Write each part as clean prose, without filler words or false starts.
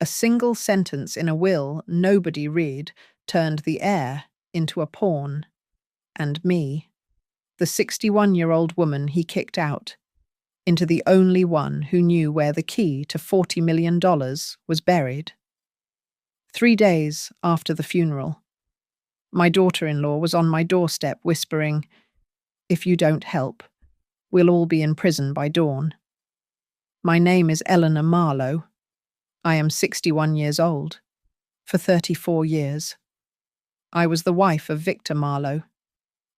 A single sentence in a will nobody read turned the heir into a pawn, and me, the 61-year-old woman he kicked out, into the only one who knew where the key to $40 million was buried. 3 days after the funeral, my daughter-in-law was on my doorstep whispering, "If you don't help, we'll all be in prison by dawn." My name is Eleanor Marlowe. I am 61 years old. For 34 years. I was the wife of Victor Marlowe,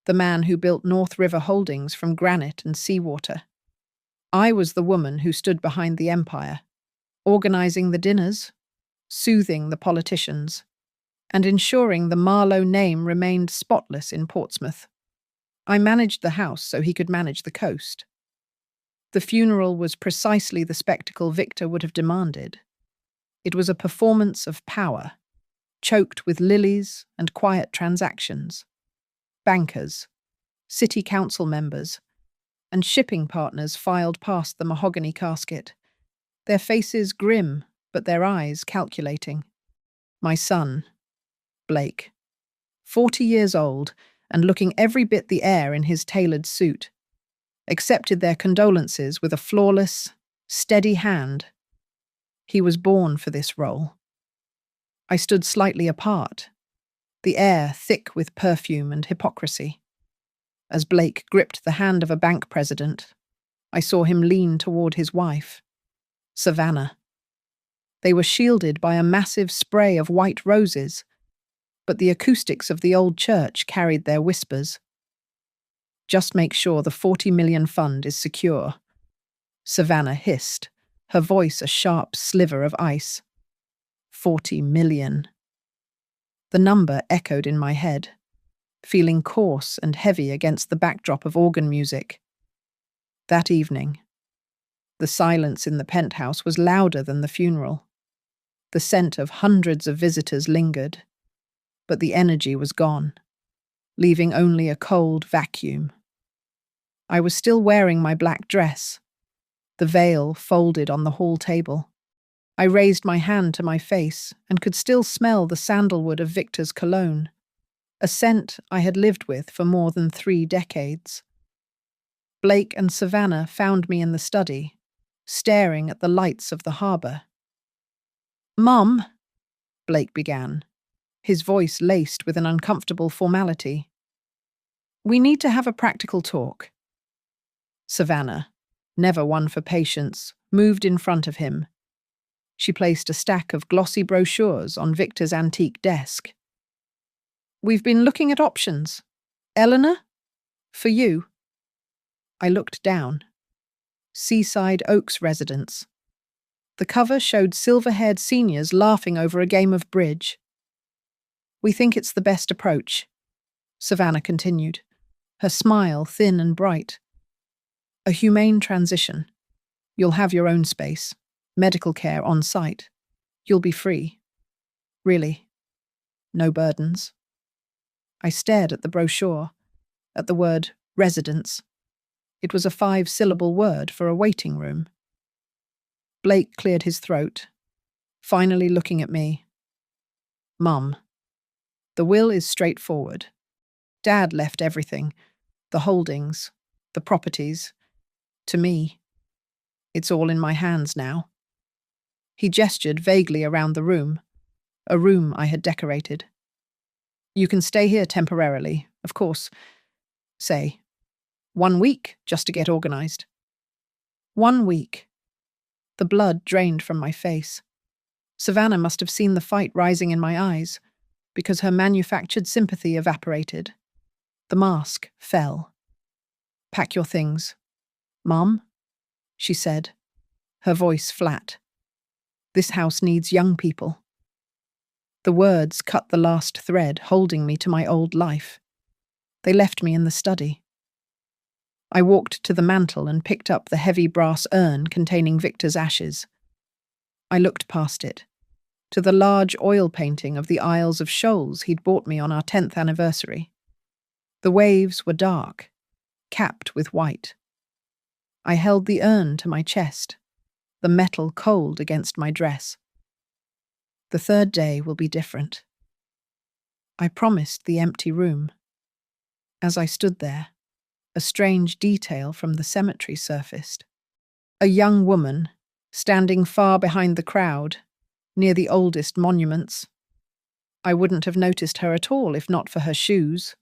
the man who built North River Holdings from granite and seawater. I was the woman who stood behind the empire, organizing the dinners, soothing the politicians, and ensuring the Marlowe name remained spotless in Portsmouth. I managed the house so he could manage the coast. The funeral was precisely the spectacle Victor would have demanded. It was a performance of power, choked with lilies and quiet transactions. Bankers, city council members, and shipping partners filed past the mahogany casket, their faces grim but their eyes calculating. My son, Blake, 40 years old and looking every bit the heir in his tailored suit, accepted their condolences with a flawless, steady hand. He was born for this role. I stood slightly apart, the air thick with perfume and hypocrisy. As Blake gripped the hand of a bank president, I saw him lean toward his wife, Savannah. They were shielded by a massive spray of white roses, but the acoustics of the old church carried their whispers. "Just make sure the 40 million fund is secure," Savannah hissed, her voice a sharp sliver of ice. 40 million. The number echoed in my head, feeling coarse and heavy against the backdrop of organ music. That evening, the silence in the penthouse was louder than the funeral. The scent of hundreds of visitors lingered, but the energy was gone, leaving only a cold vacuum. I was still wearing my black dress, the veil folded on the hall table. I raised my hand to my face and could still smell the sandalwood of Victor's cologne, a scent I had lived with for more than 3 decades. Blake and Savannah found me in the study, staring at the lights of the harbour. "Mum," Blake began, his voice laced with an uncomfortable formality. "We need to have a practical talk." Savannah, never one for patience, moved in front of him. She placed a stack of glossy brochures on Victor's antique desk. "We've been looking at options. Eleanor? For you." I looked down. Seaside Oaks residence. The cover showed silver-haired seniors laughing over a game of bridge. "We think it's the best approach," Savannah continued, her smile thin and bright. "A humane transition. You'll have your own space, medical care on site. You'll be free. Really. No burdens." I stared at the brochure, at the word residence. It was a 5-syllable word for a waiting room. Blake cleared his throat, finally looking at me. "Mum, the will is straightforward. Dad left everything, the holdings, the properties, to me. It's all in my hands now." He gestured vaguely around the room, a room I had decorated. "You can stay here temporarily, of course. Say, 1 week just to get organized." 1 week. The blood drained from my face. Savannah must have seen the fight rising in my eyes, because her manufactured sympathy evaporated. The mask fell. "Pack your things. Mum," she said, her voice flat. "This house needs young people." The words cut the last thread holding me to my old life. They left me in the study. I walked to the mantel and picked up the heavy brass urn containing Victor's ashes. I looked past it, to the large oil painting of the Isles of Shoals he'd bought me on our 10th anniversary. The waves were dark, capped with white. I held the urn to my chest, the metal cold against my dress. The third day will be different. I promised the empty room. As I stood there, a strange detail from the cemetery surfaced. A young woman, standing far behind the crowd, near the oldest monuments. I wouldn't have noticed her at all if not for her shoes.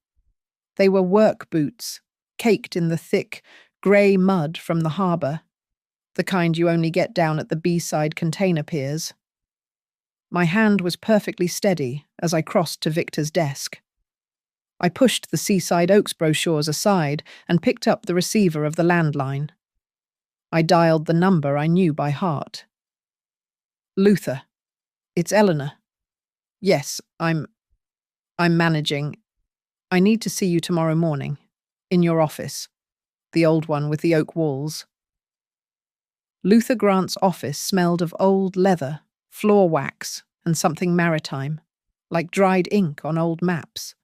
They were work boots, caked in the thick, grey mud from the harbour, the kind you only get down at the B-side container piers. My hand was perfectly steady as I crossed to Victor's desk. I pushed the Seaside Oaks brochures aside and picked up the receiver of the landline. I dialed the number I knew by heart. Luther. It's Eleanor. Yes, I'm managing. I need to see you tomorrow morning. In your office. The old one with the oak walls. Luther Grant's office smelled of old leather, floor wax, and something maritime, like dried ink on old maps.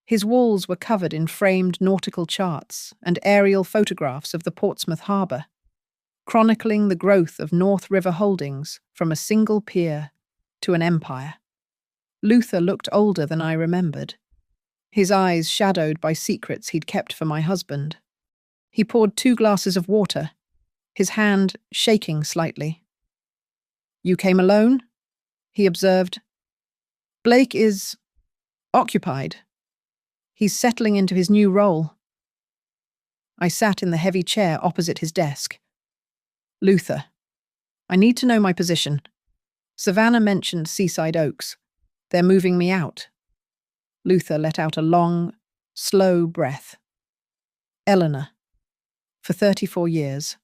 His walls were covered in framed nautical charts and aerial photographs of the Portsmouth harbour, chronicling the growth of North River Holdings from a single pier to an empire. Luther looked older than I remembered, his eyes shadowed by secrets he'd kept for my husband. He poured 2 glasses of water, his hand shaking slightly. You came alone? He observed. Blake is occupied. He's settling into his new role. I sat in the heavy chair opposite his desk. Luther, I need to know my position. Savannah mentioned Seaside Oaks. They're moving me out. Luther let out a long, slow breath. Eleanor, for 34 years.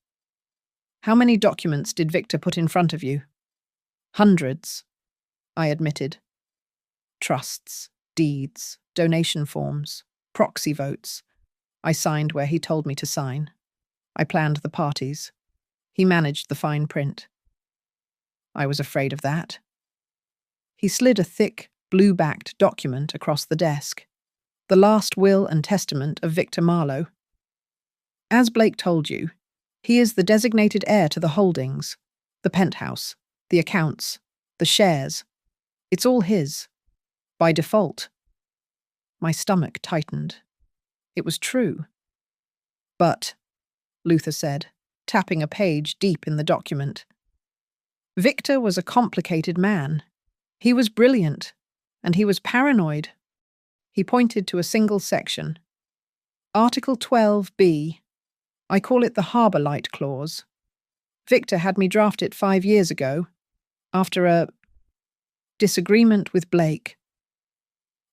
How many documents did Victor put in front of you? Hundreds, I admitted. Trusts, deeds, donation forms, proxy votes. I signed where he told me to sign. I planned the parties. He managed the fine print. I was afraid of that. He slid a thick, blue-backed document across the desk. The last will and testament of Victor Marlowe. As Blake told you, he is the designated heir to the holdings, the penthouse, the accounts, the shares. It's all his. By default. My stomach tightened. It was true. But, Luther said, tapping a page deep in the document, Victor was a complicated man. He was brilliant, and he was paranoid. He pointed to a single section. Article 12b. I call it the Harbour Light Clause. Victor had me draft it 5 years ago, after a disagreement with Blake.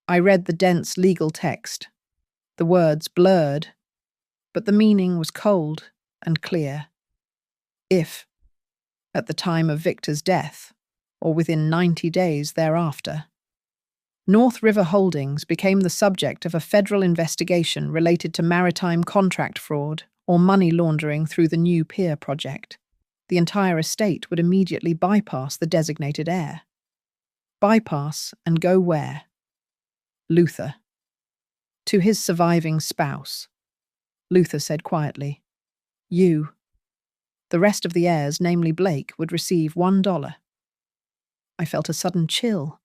I read the dense legal text. The words blurred, but the meaning was cold and clear. If, at the time of Victor's death, or within 90 days thereafter, North River Holdings became the subject of a federal investigation related to maritime contract fraud or money laundering through the new pier project, the entire estate would immediately bypass the designated heir. Bypass and go where? Luther. To his surviving spouse. Luther said quietly, You. The rest of the heirs, namely Blake, would receive $1. I felt a sudden chill,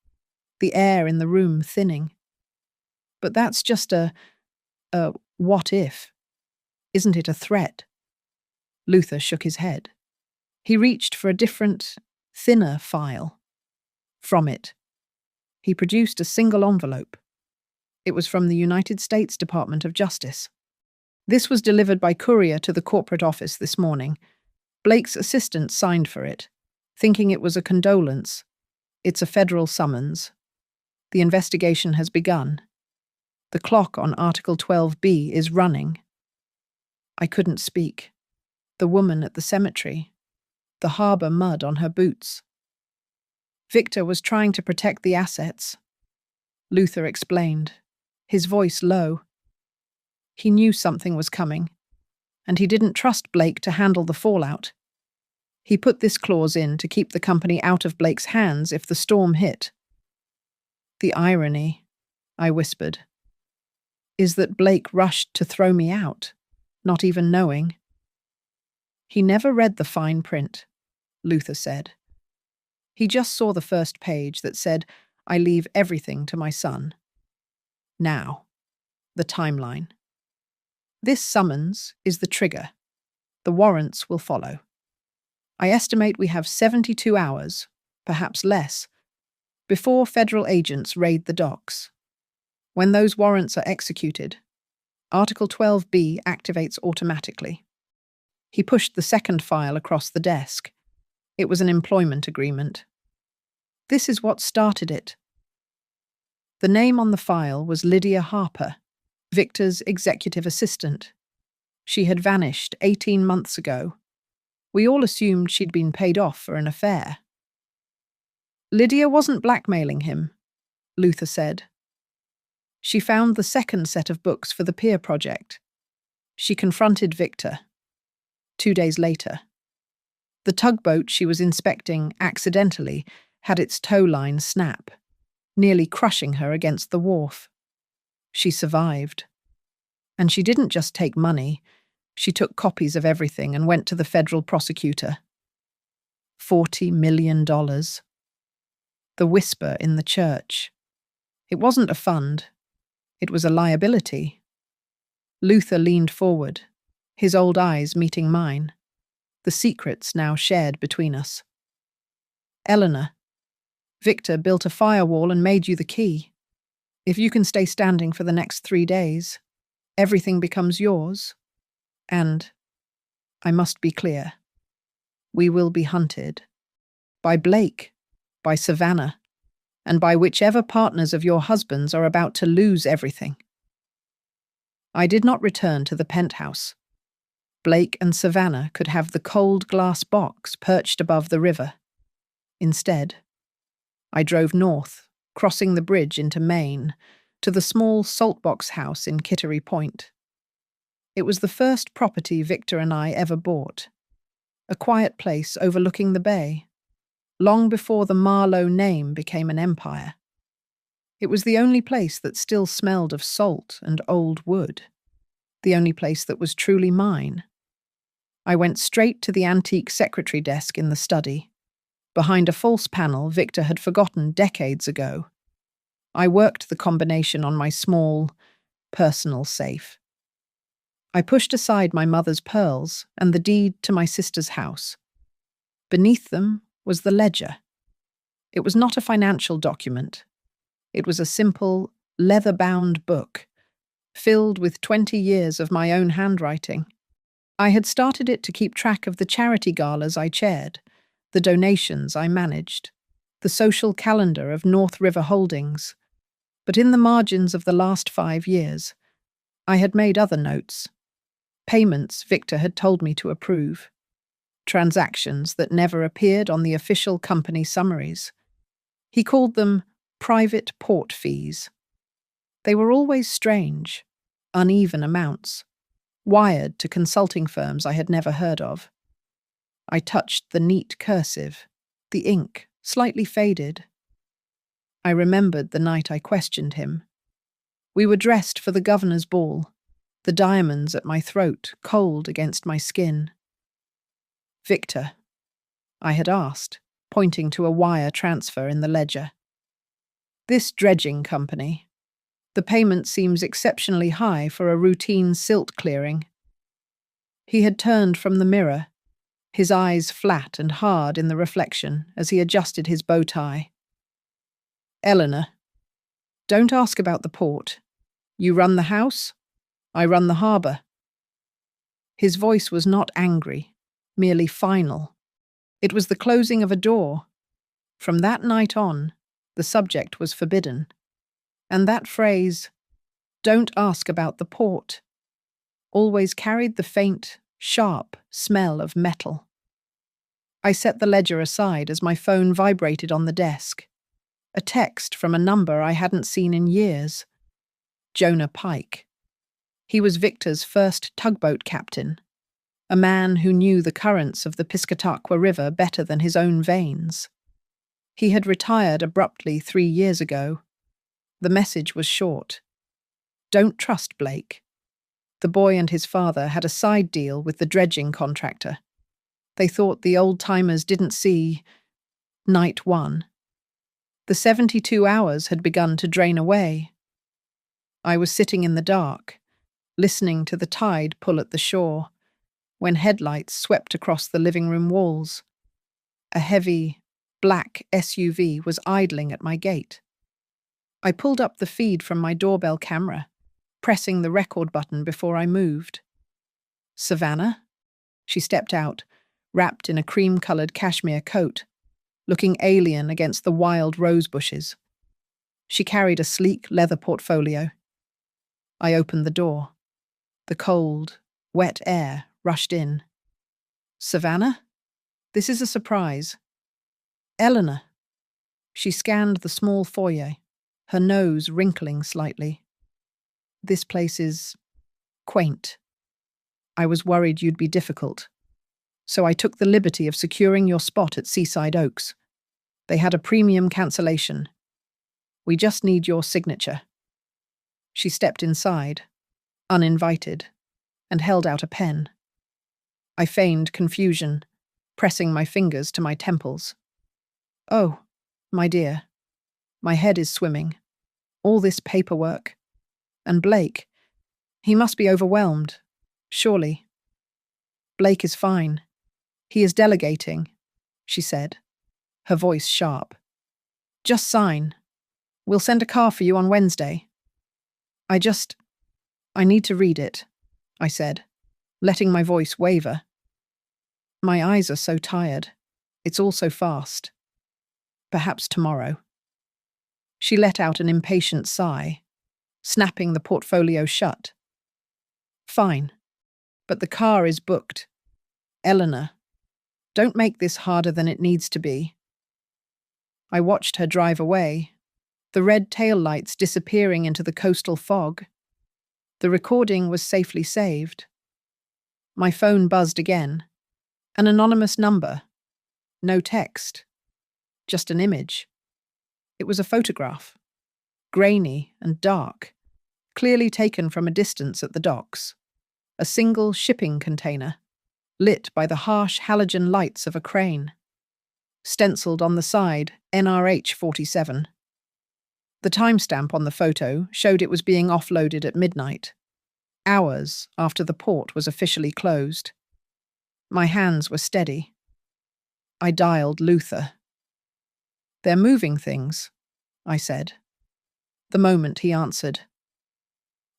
the air in the room thinning. But that's just a what if? Isn't it a threat? Luther shook his head. He reached for a different, thinner file. From it, he produced a single envelope. It was from the United States Department of Justice. This was delivered by courier to the corporate office this morning. Blake's assistant signed for it, thinking it was a condolence. It's a federal summons. The investigation has begun. The clock on Article 12b is running. I couldn't speak. The woman at the cemetery. The harbour mud on her boots. Victor was trying to protect the assets. Luther explained, his voice low. He knew something was coming, and he didn't trust Blake to handle the fallout. He put this clause in to keep the company out of Blake's hands if the storm hit. The irony, I whispered, is that Blake rushed to throw me out, not even knowing. He never read the fine print, Luther said. He just saw the first page that said, "I leave everything to my son." Now, the timeline. This summons is the trigger. The warrants will follow. I estimate we have 72 hours, perhaps less, before federal agents raid the docks. When those warrants are executed, Article 12B activates automatically. He pushed the second file across the desk. It was an employment agreement. This is what started it. The name on the file was Lydia Harper, Victor's executive assistant. She had vanished 18 months ago. We all assumed she'd been paid off for an affair. Lydia wasn't blackmailing him, Luther said. She found the second set of books for the peer project. She confronted Victor. 2 days later. The tugboat she was inspecting accidentally had its tow line snap, nearly crushing her against the wharf. She survived. And she didn't just take money, she took copies of everything and went to the federal prosecutor. $40 million. The whisper in the church. It wasn't a fund. It was a liability. Luther leaned forward, his old eyes meeting mine. The secrets now shared between us. Eleanor, Victor built a firewall and made you the key. If you can stay standing for the next 3 days, everything becomes yours. And, I must be clear, we will be hunted. By Blake, by Savannah, and by whichever partners of your husbands are about to lose everything. I did not return to the penthouse. Blake and Savannah could have the cold glass box perched above the river. Instead, I drove north, crossing the bridge into Maine, to the small saltbox house in Kittery Point. It was the first property Victor and I ever bought, a quiet place overlooking the bay, long before the Marlowe name became an empire. It was the only place that still smelled of salt and old wood, the only place that was truly mine. I went straight to the antique secretary desk in the study. Behind a false panel Victor had forgotten decades ago. I worked the combination on my small, personal safe. I pushed aside my mother's pearls and the deed to my sister's house. Beneath them was the ledger. It was not a financial document. It was a simple, leather-bound book, filled with 20 years of my own handwriting. I had started it to keep track of the charity galas I chaired, the donations I managed, the social calendar of North River Holdings. But in the margins of the last 5 years, I had made other notes. Payments Victor had told me to approve. Transactions that never appeared on the official company summaries. He called them private port fees. They were always strange, uneven amounts, wired to consulting firms I had never heard of. I touched the neat cursive, the ink slightly faded. I remembered the night I questioned him. We were dressed for the governor's ball, the diamonds at my throat cold against my skin. Victor, I had asked, pointing to a wire transfer in the ledger. This dredging company. The payment seems exceptionally high for a routine silt clearing. He had turned from the mirror, his eyes flat and hard in the reflection as he adjusted his bow tie. Eleanor, don't ask about the port. You run the house, I run the harbour. His voice was not angry, merely final. It was the closing of a door. From that night on, the subject was forbidden. And that phrase, "Don't ask about the port," always carried the faint, sharp smell of metal. I set the ledger aside as my phone vibrated on the desk. A text from a number I hadn't seen in years. Jonah Pike. He was Victor's first tugboat captain, a man who knew the currents of the Piscataqua River better than his own veins. He had retired abruptly 3 years ago. The message was short. Don't trust Blake. The boy and his father had a side deal with the dredging contractor. They thought the old-timers didn't see. Night 1. The 72 hours had begun to drain away. I was sitting in the dark, listening to the tide pull at the shore, when headlights swept across the living room walls. A heavy, black SUV was idling at my gate. I pulled up the feed from my doorbell camera, pressing the record button before I moved. Savannah? She stepped out, wrapped in a cream-colored cashmere coat, looking alien against the wild rose bushes. She carried a sleek leather portfolio. I opened the door. The cold, wet air rushed in. Savannah? This is a surprise. Eleanor. She scanned the small foyer, her nose wrinkling slightly. This place is quaint. I was worried you'd be difficult, so I took the liberty of securing your spot at Seaside Oaks. They had a premium cancellation. We just need your signature. She stepped inside, uninvited, and held out a pen. I feigned confusion, pressing my fingers to my temples. Oh, my dear, my head is swimming. All this paperwork. And Blake, he must be overwhelmed, surely. Blake is fine. He is delegating, she said, her voice sharp. Just sign. We'll send a car for you on Wednesday. I need to read it, I said, letting my voice waver. My eyes are so tired. It's all so fast. Perhaps tomorrow. She let out an impatient sigh, snapping the portfolio shut. Fine, but the car is booked. Eleanor, don't make this harder than it needs to be. I watched her drive away, the red taillights disappearing into the coastal fog. The recording was safely saved. My phone buzzed again. An anonymous number. No text. Just an image. It was a photograph. Grainy and dark, clearly taken from a distance at the docks. A single shipping container, lit by the harsh halogen lights of a crane. Stenciled on the side, NRH 47. The timestamp on the photo showed it was being offloaded at midnight, hours after the port was officially closed. My hands were steady. I dialed Luther. They're moving things, I said. The moment he answered.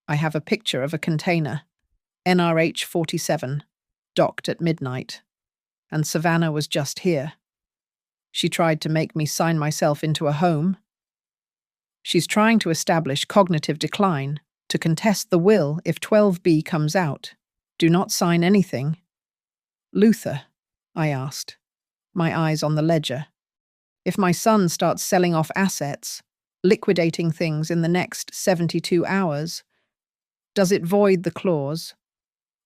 I have a picture of a container, NRH 47, docked at midnight, and Savannah was just here. She tried to make me sign myself into a home. She's trying to establish cognitive decline, to contest the will if 12B comes out. Do not sign anything. Luther, I asked, my eyes on the ledger. If my son starts selling off assets, liquidating things in the next 72 hours, does it void the clause?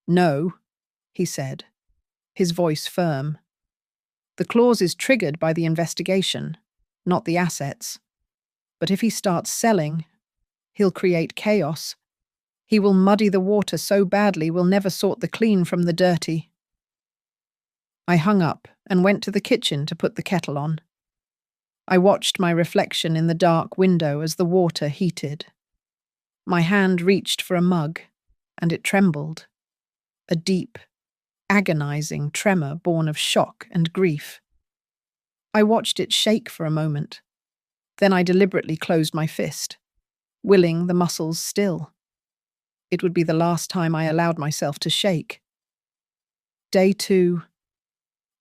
No, he said, his voice firm. The clause is triggered by the investigation, not the assets. But if he starts selling, he'll create chaos. He will muddy the water so badly we'll never sort the clean from the dirty. I hung up and went to the kitchen to put the kettle on. I watched my reflection in the dark window as the water heated. My hand reached for a mug, and it trembled. A deep, agonizing tremor born of shock and grief. I watched it shake for a moment. Then I deliberately closed my fist, willing the muscles still. It would be the last time I allowed myself to shake. Day 2,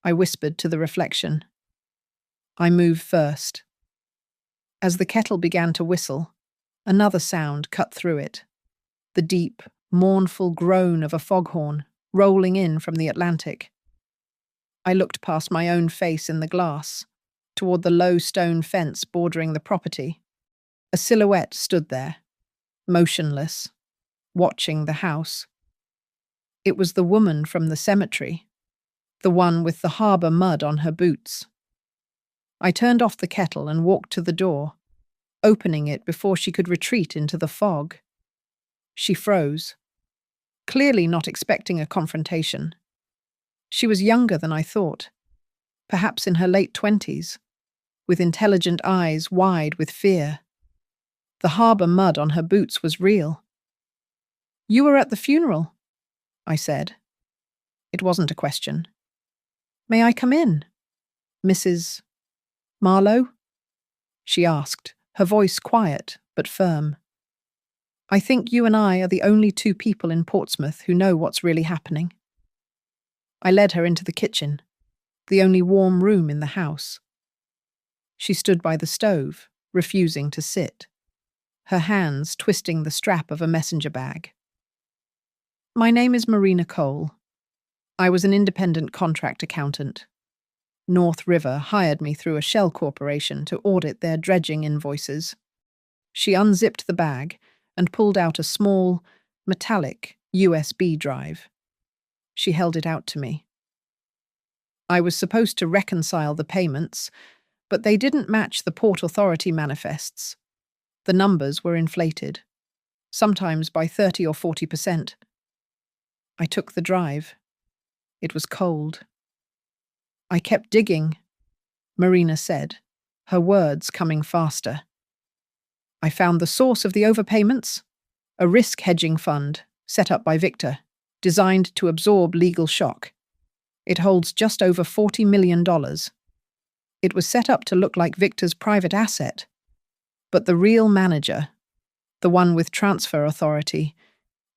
I whispered to the reflection. I move first. As the kettle began to whistle, another sound cut through it. The deep, mournful groan of a foghorn rolling in from the Atlantic. I looked past my own face in the glass, toward the low stone fence bordering the property. A silhouette stood there, motionless, watching the house. It was the woman from the cemetery, the one with the harbour mud on her boots. I turned off the kettle and walked to the door, opening it before she could retreat into the fog. She froze, clearly not expecting a confrontation. She was younger than I thought, perhaps in her late 20s, with intelligent eyes wide with fear. The harbour mud on her boots was real. "You were at the funeral," I said. It wasn't a question. "May I come in, Mrs. Marlowe?" she asked, her voice quiet but firm. "I think you and I are the only two people in Portsmouth who know what's really happening." I led her into the kitchen, the only warm room in the house. She stood by the stove, refusing to sit, her hands twisting the strap of a messenger bag. "My name is Marina Cole. I was an independent contract accountant. North River hired me through a shell corporation to audit their dredging invoices." She unzipped the bag and pulled out a small, metallic USB drive. She held it out to me. I was supposed to reconcile the payments, but they didn't match the Port Authority manifests. The numbers were inflated, sometimes by 30 or 40%. I took the drive. It was cold. "I kept digging," Marina said, her words coming faster. "I found the source of the overpayments, a risk hedging fund set up by Victor, designed to absorb legal shock. It holds just over $40 million. It was set up to look like Victor's private asset, but the real manager, the one with transfer authority,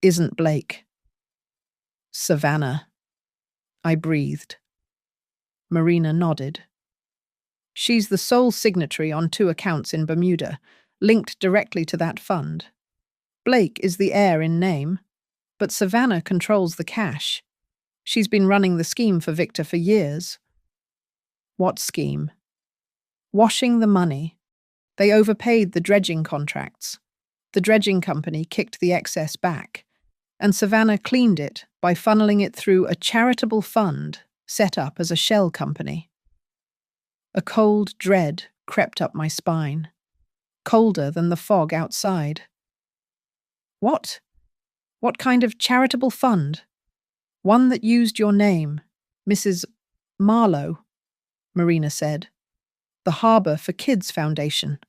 isn't Blake." "Savannah," I breathed. Marina nodded. "She's the sole signatory on 2 accounts in Bermuda, linked directly to that fund. Blake is the heir in name, but Savannah controls the cash. She's been running the scheme for Victor for years." "What scheme?" "Washing the money. They overpaid the dredging contracts. The dredging company kicked the excess back, and Savannah cleaned it by funneling it through a charitable fund set up as a shell company." A cold dread crept up my spine, colder than the fog outside. "What? What kind of charitable fund?" "One that used your name, Mrs. Marlowe," Marina said. "The Harbour for Kids Foundation."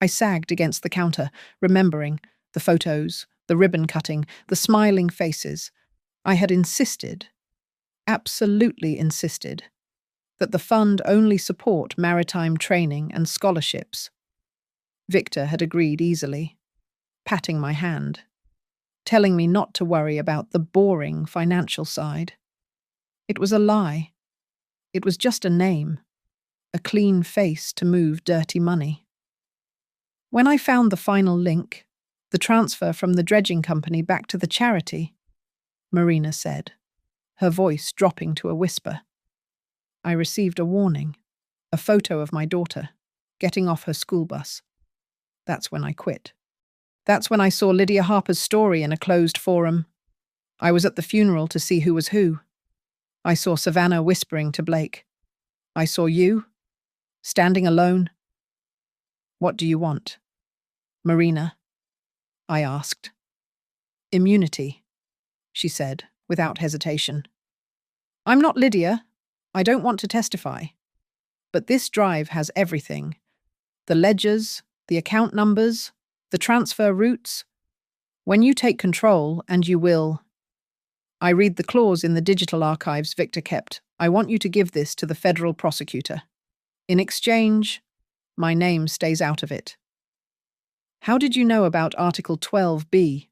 I sagged against the counter, remembering the photos, the ribbon cutting, the smiling faces. I had insisted, absolutely insisted, that the fund only support maritime training and scholarships. Victor had agreed easily, patting my hand, telling me not to worry about the boring financial side. It was a lie. It was just a name, a clean face to move dirty money. When I found the final link, the transfer from the dredging company back to the charity, Marina said, her voice dropping to a whisper, I received a warning, a photo of my daughter, getting off her school bus. That's when I quit. That's when I saw Lydia Harper's story in a closed forum. I was at the funeral to see who was who. I saw Savannah whispering to Blake. I saw you, standing alone. What do you want? Marina, I asked. Immunity, she said, without hesitation. I'm not Lydia. I don't want to testify. But this drive has everything. The ledgers, the account numbers, the transfer routes. When you take control, and you will, I read the clause in the digital archives Victor kept. I want you to give this to the federal prosecutor. In exchange, my name stays out of it. How did you know about Article 12b?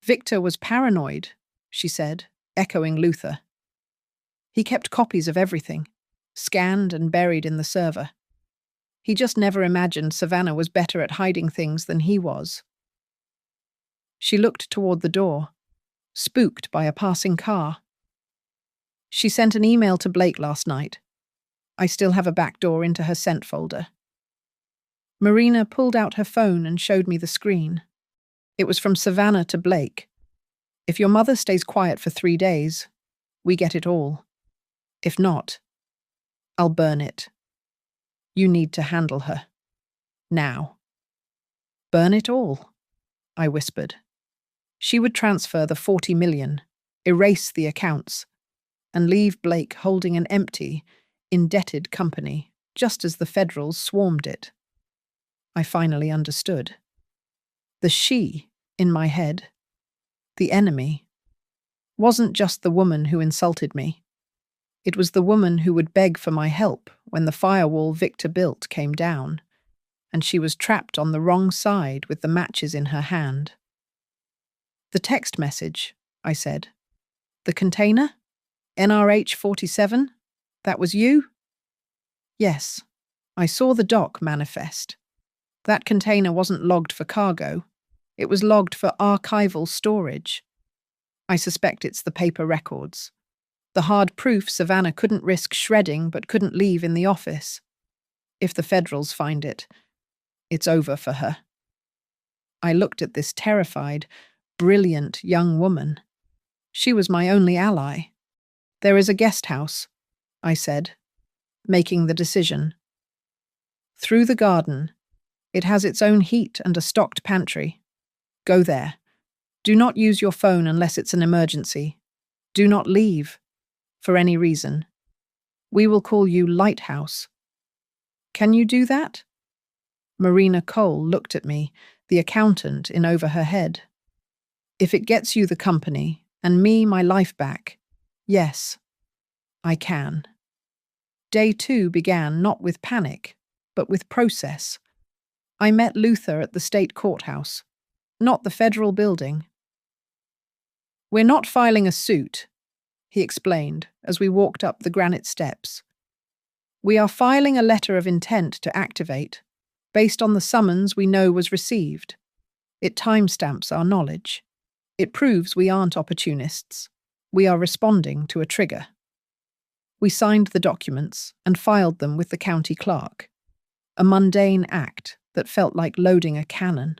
Victor was paranoid, she said, echoing Luther. He kept copies of everything, scanned and buried in the server. He just never imagined Savannah was better at hiding things than he was. She looked toward the door, spooked by a passing car. She sent an email to Blake last night. I still have a back door into her sent folder. Marina pulled out her phone and showed me the screen. It was from Savannah to Blake. If your mother stays quiet for 3 days, we get it all. If not, I'll burn it. You need to handle her. Now. Burn it all, I whispered. She would transfer the 40 million, erase the accounts, and leave Blake holding an empty, indebted company just as the Federals swarmed it. I finally understood. The she, in my head, the enemy, wasn't just the woman who insulted me. It was the woman who would beg for my help when the firewall Victor built came down, and she was trapped on the wrong side with the matches in her hand. The text message, I said. The container? NRH 47? That was you? Yes. I saw the doc manifest. That container wasn't logged for cargo. It was logged for archival storage. I suspect it's the paper records. The hard proof Savannah couldn't risk shredding but couldn't leave in the office. If the Federals find it, it's over for her. I looked at this terrified, brilliant young woman. She was my only ally. There is a guest house, I said, making the decision. Through the garden. It has its own heat and a stocked pantry. Go there. Do not use your phone unless it's an emergency. Do not leave, for any reason. We will call you Lighthouse. Can you do that? Marina Cole looked at me, the accountant in over her head. If it gets you the company, and me my life back, yes, I can. Day 2 began not with panic, but with process. I met Luther at the state courthouse, not the federal building. We're not filing a suit, he explained as we walked up the granite steps. We are filing a letter of intent to activate, based on the summons we know was received. It timestamps our knowledge. It proves we aren't opportunists. We are responding to a trigger. We signed the documents and filed them with the county clerk. A mundane act that felt like loading a cannon.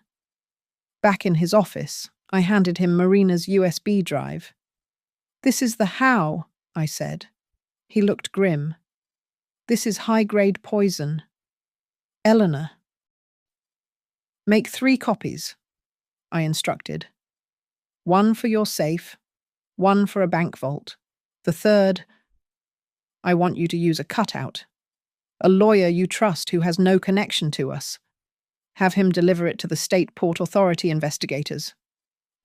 Back in his office, I handed him Marina's USB drive. This is the how, I said. He looked grim. This is high-grade poison. Eleanor. Make 3 copies, I instructed. 1 for your safe, 1 for a bank vault. The third, I want you to use a cutout. A lawyer you trust who has no connection to us. Have him deliver it to the State Port Authority investigators.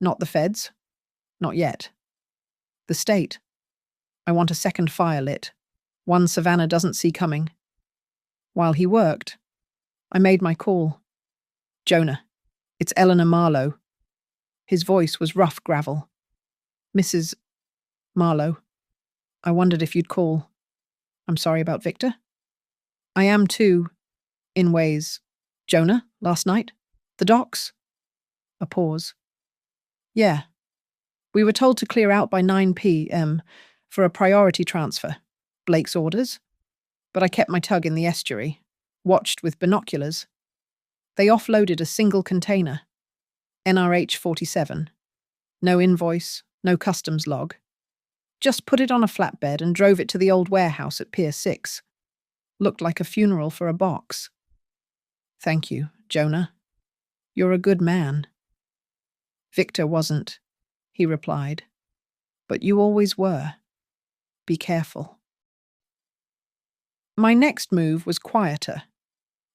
Not the feds. Not yet. The state. I want a second fire lit. One Savannah doesn't see coming. While he worked, I made my call. Jonah, it's Eleanor Marlowe. His voice was rough gravel. Mrs. Marlowe, I wondered if you'd call. I'm sorry about Victor. I am too, in ways. Jonah, last night? The docks? A pause. Yeah. We were told to clear out by 9 p.m. for a priority transfer. Blake's orders. But I kept my tug in the estuary, watched with binoculars. They offloaded a single container. NRH 47. No invoice, no customs log. Just put it on a flatbed and drove it to the old warehouse at Pier 6. Looked like a funeral for a box. Thank you, Jonah. You're a good man. Victor wasn't, he replied. But you always were. Be careful. My next move was quieter.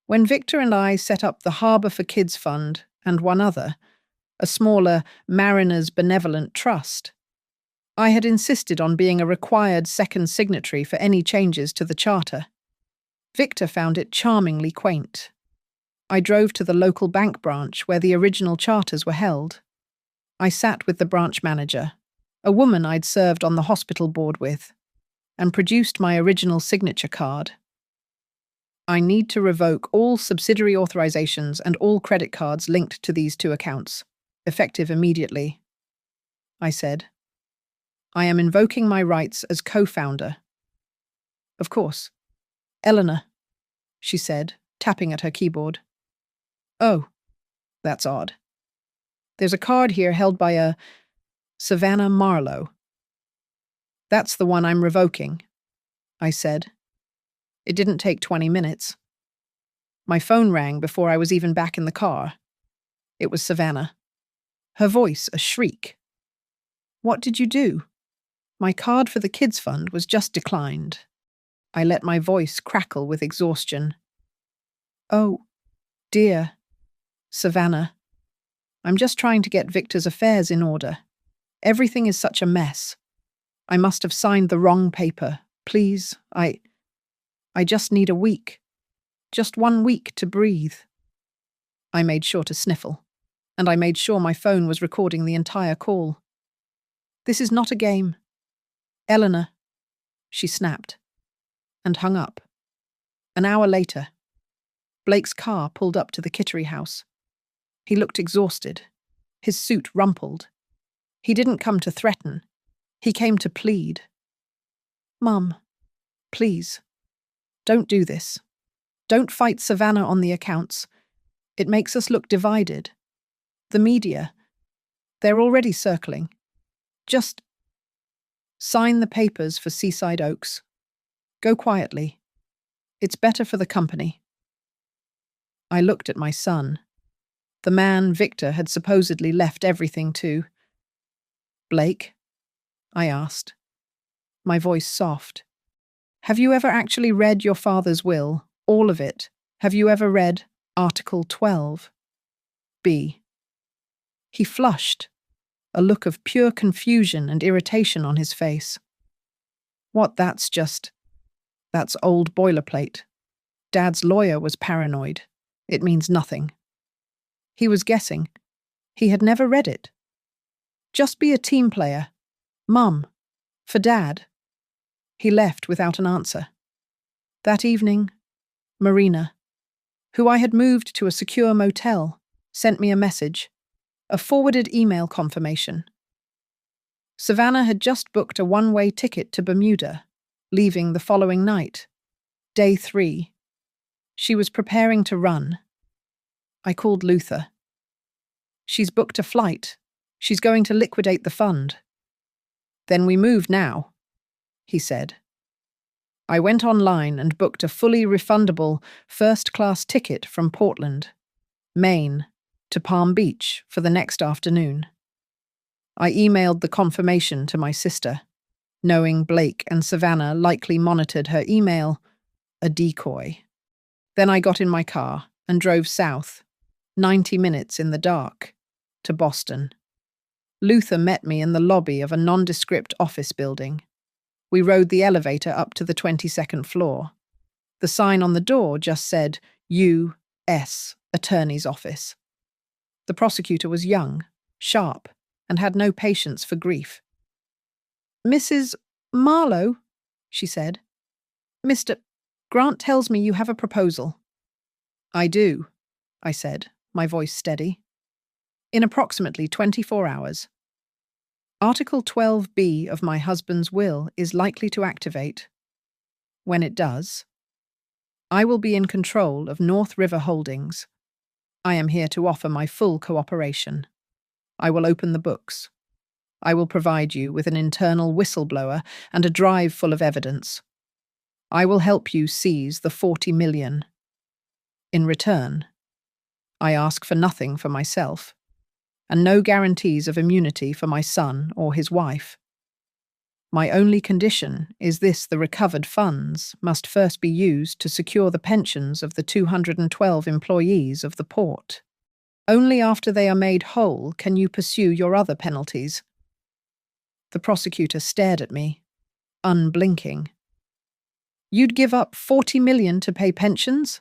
When Victor and I set up the Harbour for Kids Fund and one other, a smaller Mariners Benevolent Trust, I had insisted on being a required second signatory for any changes to the charter. Victor found it charmingly quaint. I drove to the local bank branch where the original charters were held. I sat with the branch manager, a woman I'd served on the hospital board with, and produced my original signature card. I need to revoke all subsidiary authorizations and all credit cards linked to these 2 accounts, effective immediately, I said. I am invoking my rights as co-founder. Of course. Eleanor, she said, tapping at her keyboard. Oh, that's odd. There's a card here held by a Savannah Marlowe. That's the one I'm revoking, I said. It didn't take 20 minutes. My phone rang before I was even back in the car. It was Savannah. Her voice a shriek. What did you do? My card for the kids fund was just declined. I let my voice crackle with exhaustion. Oh, dear, Savannah. I'm just trying to get Victor's affairs in order. Everything is such a mess. I must have signed the wrong paper. Please, I just need a week. Just 1 week to breathe. I made sure to sniffle, and I made sure my phone was recording the entire call. This is not a game. Eleanor, she snapped, and hung up. An hour later, Blake's car pulled up to the Kittery house. He looked exhausted, his suit rumpled. He didn't come to threaten. He came to plead. Mum, please, don't do this. Don't fight Savannah on the accounts. It makes us look divided. The media, they're already circling. Just sign the papers for Seaside Oaks. Go quietly. It's better for the company. I looked at my son. The man Victor had supposedly left everything to. Blake? I asked, my voice soft. Have you ever actually read your father's will? All of it? Have you ever read Article 12? B. He flushed, a look of pure confusion and irritation on his face. What, that's old boilerplate. Dad's lawyer was paranoid. It means nothing. He was guessing. He had never read it. Just be a team player. Mum. For Dad. He left without an answer. That evening, Marina, who I had moved to a secure motel, sent me a message, a forwarded email confirmation. Savannah had just booked a one-way ticket to Bermuda, leaving the following night, day 3. She was preparing to run. I called Luther. She's booked a flight. She's going to liquidate the fund. Then we move now, he said. I went online and booked a fully refundable first-class ticket from Portland, Maine, to Palm Beach for the next afternoon. I emailed the confirmation to my sister, knowing Blake and Savannah likely monitored her email, a decoy. Then I got in my car and drove south, 90 minutes in the dark, to Boston. Luther met me in the lobby of a nondescript office building. We rode the elevator up to the 22nd floor. The sign on the door just said, U.S. Attorney's Office. The prosecutor was young, sharp, and had no patience for grief. Mrs. Marlowe, she said. Mr. Grant tells me you have a proposal. I do, I said, my voice steady. In approximately 24 hours. Article 12B of my husband's will is likely to activate. When it does, I will be in control of North River Holdings. I am here to offer my full cooperation. I will open the books. I will provide you with an internal whistleblower and a drive full of evidence. I will help you seize the 40 million. In return, I ask for nothing for myself, and no guarantees of immunity for my son or his wife. My only condition is the recovered funds must first be used to secure the pensions of the 212 employees of the port. Only after they are made whole can you pursue your other penalties. The prosecutor stared at me, unblinking. You'd give up 40 million to pay pensions?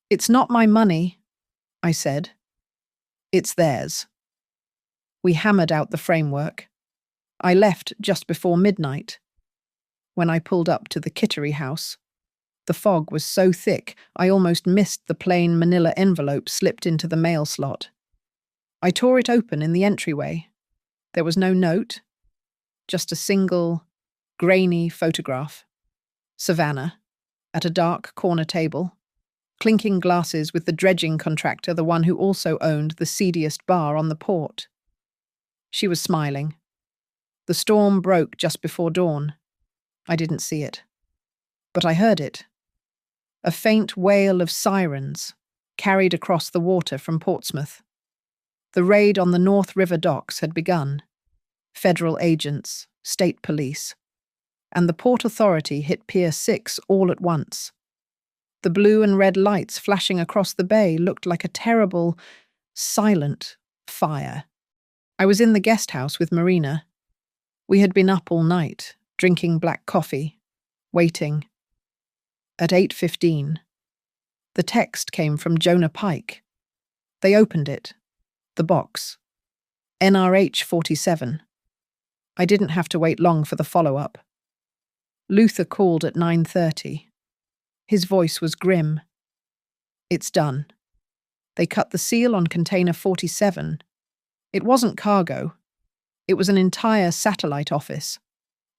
It's not my money, I said. It's theirs. We hammered out the framework. I left just before midnight. When I pulled up to the Kittery house, the fog was so thick I almost missed the plain manila envelope slipped into the mail slot. I tore it open in the entryway. There was no note, just a single, grainy photograph. Savannah, at a dark corner table, clinking glasses with the dredging contractor, the one who also owned the seediest bar on the port. She was smiling. The storm broke just before dawn. I didn't see it, but I heard it. A faint wail of sirens carried across the water from Portsmouth. The raid on the North River docks had begun. Federal agents, state police. and the Port Authority hit Pier 6 all at once. The blue and red lights flashing across the bay looked like a terrible, silent fire. I was in the guest house with Marina. We had been up all night, drinking black coffee, waiting. At 8:15, the text came from Jonah Pike. They opened it. The box. NRH 47. I didn't have to wait long for the follow-up. Luther called at 9:30. His voice was grim. It's done. They cut the seal on container 47. It wasn't cargo. It was an entire satellite office,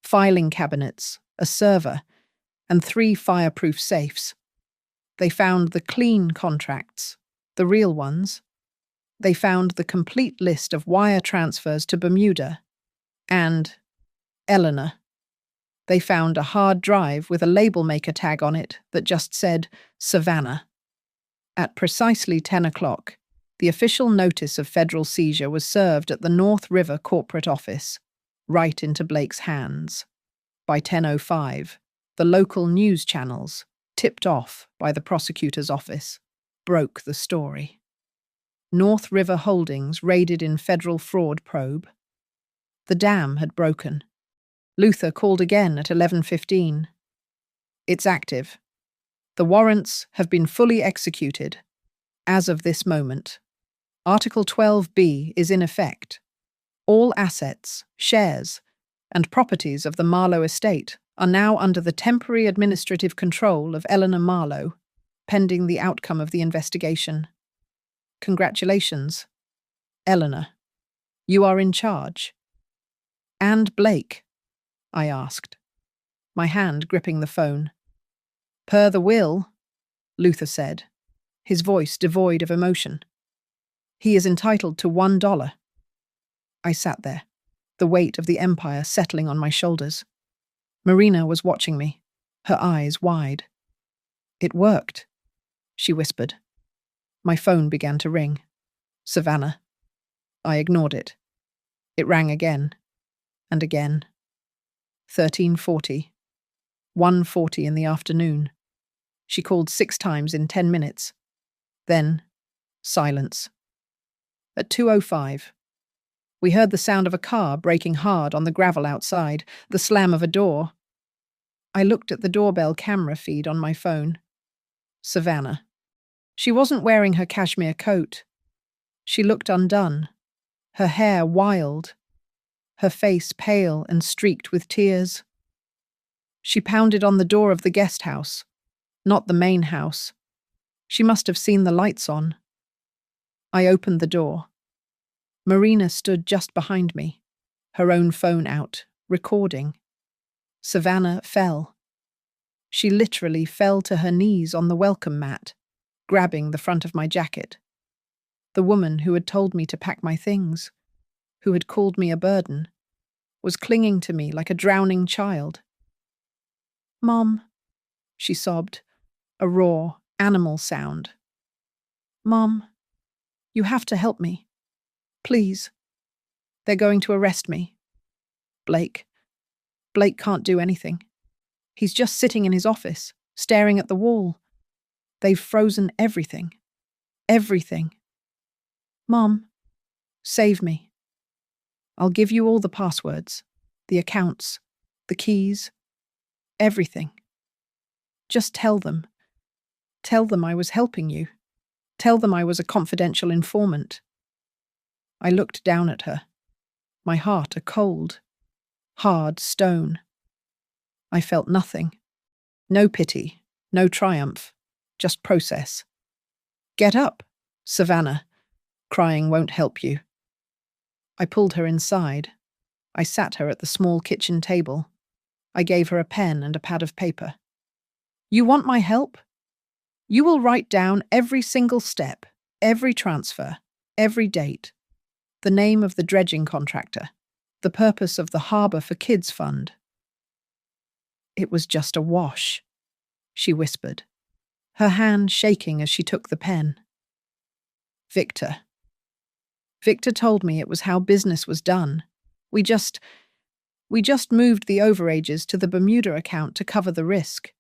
filing cabinets, a server, and 3 fireproof safes. They found the clean contracts, the real ones. They found the complete list of wire transfers to Bermuda and Eleanor. They found a hard drive with a label maker tag on it that just said Savannah. At precisely 10 o'clock, the official notice of federal seizure was served at the North River corporate office, right into Blake's hands. By 10:05, the local news channels, tipped off by the prosecutor's office, broke the story. North River Holdings raided in federal fraud probe. The dam had broken. Luther called again at 11:15. It's active. The warrants have been fully executed. As of this moment, Article 12B is in effect. All assets, shares, and properties of the Marlowe estate are now under the temporary administrative control of Eleanor Marlowe, pending the outcome of the investigation. Congratulations, Eleanor. You are in charge. And Blake? I asked, my hand gripping the phone. Per the will, Luther said, his voice devoid of emotion. He is entitled to $1. I sat there, the weight of the empire settling on my shoulders. Marina was watching me, her eyes wide. It worked, she whispered. My phone began to ring. Savannah. I ignored it. It rang again, and again. 13:40. 1:40 in the afternoon. She called 6 times in 10 minutes. Then, silence. At 2:05, we heard the sound of a car braking hard on the gravel outside, the slam of a door. I looked at the doorbell camera feed on my phone. Savannah. She wasn't wearing her cashmere coat. She looked undone, her hair wild, her face pale and streaked with tears. She pounded on the door of the guest house, not the main house. She must have seen the lights on. I opened the door. Marina stood just behind me, her own phone out, recording. Savannah fell. She literally fell to her knees on the welcome mat, grabbing the front of my jacket. The woman who had told me to pack my things, who had called me a burden, was clinging to me like a drowning child. Mom, she sobbed, a raw, animal sound. Mom, you have to help me. Please. They're going to arrest me. Blake can't do anything. He's just sitting in his office, staring at the wall. They've frozen everything. Everything. Mom, save me. I'll give you all the passwords, the accounts, the keys, everything. Just tell them. Tell them I was helping you. Tell them I was a confidential informant. I looked down at her, my heart a cold, hard stone. I felt nothing. No pity, no triumph, just process. Get up, Savannah. Crying won't help you. I pulled her inside. I sat her at the small kitchen table. I gave her a pen and a pad of paper. You want my help? You will write down every single step, every transfer, every date, the name of the dredging contractor, the purpose of the Harbour for Kids Fund. It was just a wash, she whispered, her hand shaking as she took the pen. Victor. Victor told me it was how business was done. We We just moved the overages to the Bermuda account to cover the risk.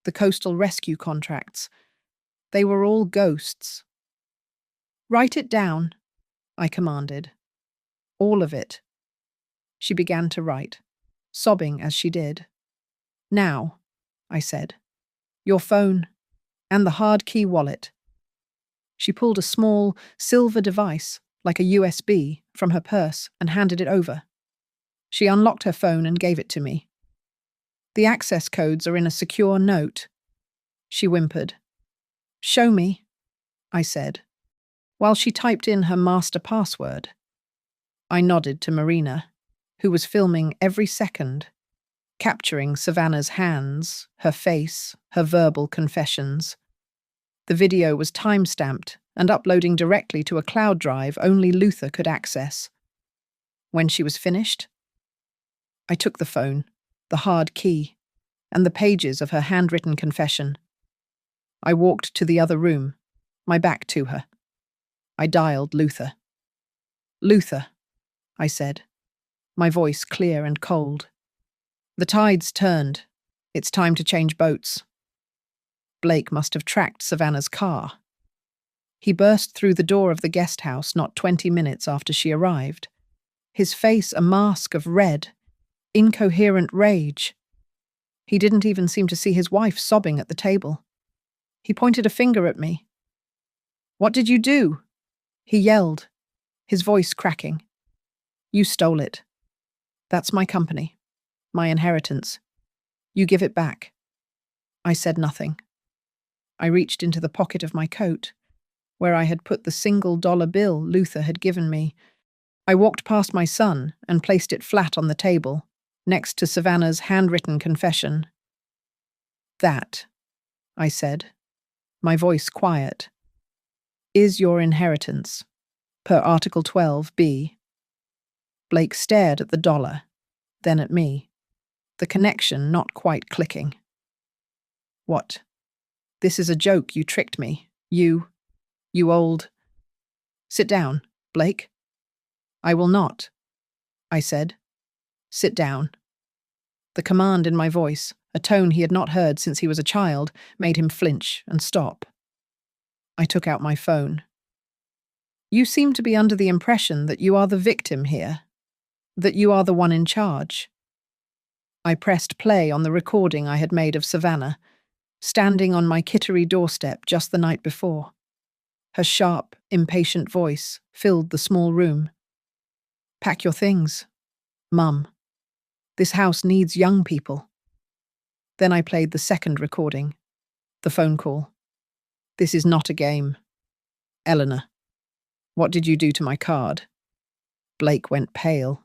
The coastal rescue contracts. They were all ghosts. Write it down, I commanded. All of it. She began to write, sobbing as she did. Now, I said, your phone and the hard key wallet. She pulled a small, silver device, like a USB, from her purse and handed it over. She unlocked her phone and gave it to me. The access codes are in a secure note. She whimpered. Show me, I said, while she typed in her master password. I nodded to Marina, who was filming every second, capturing Savannah's hands, her face, her verbal confessions. The video was time-stamped and uploading directly to a cloud drive only Luther could access. When she was finished, I took the phone, the hard key, and the pages of her handwritten confession. I walked to the other room, my back to her. I dialed Luther. Luther, I said, my voice clear and cold. The tide's turned. It's time to change boats. Blake must have tracked Savannah's car. He burst through the door of the guest house not 20 minutes after she arrived, his face a mask of red, incoherent rage. He didn't even seem to see his wife sobbing at the table. He pointed a finger at me. What did you do? He yelled, his voice cracking. You stole it. That's my company, my inheritance. You give it back. I said nothing. I reached into the pocket of my coat, where I had put the $1 bill Luther had given me. I walked past my son and placed it flat on the table, next to Savannah's handwritten confession. That, I said, my voice quiet, is your inheritance, per Article 12b. Blake stared at the dollar, then at me, the connection not quite clicking. What? This is a joke, you tricked me. You old... Sit down, Blake. I will not, I said. Sit down. The command in my voice, a tone he had not heard since he was a child, made him flinch and stop. I took out my phone. You seem to be under the impression that you are the victim here, that you are the one in charge. I pressed play on the recording I had made of Savannah, standing on my Kittery doorstep just the night before. Her sharp, impatient voice filled the small room. Pack your things, Mum. This house needs young people. Then I played the second recording, the phone call. This is not a game. Eleanor, what did you do to my card? Blake went pale.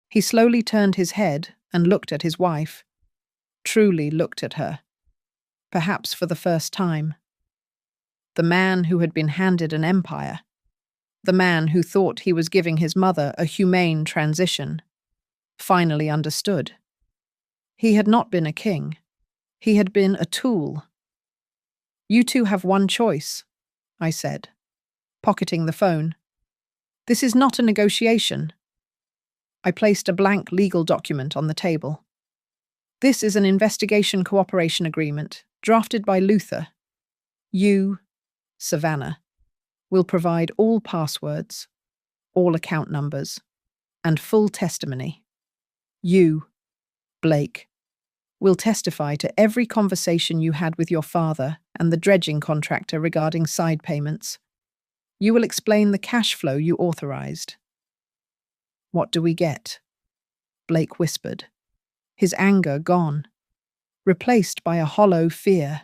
He slowly turned his head and looked at his wife. Truly looked at her. Perhaps for the first time. The man who had been handed an empire. The man who thought he was giving his mother a humane transition. Finally understood. He had not been a king. He had been a tool. You two have one choice, I said, pocketing the phone. This is not a negotiation. I placed a blank legal document on the table. This is an investigation cooperation agreement, drafted by Luther. You, Savannah, will provide all passwords, all account numbers, and full testimony. You, Blake, will testify to every conversation you had with your father and the dredging contractor regarding side payments. You will explain the cash flow you authorized. What do we get? Blake whispered, his anger gone, replaced by a hollow fear.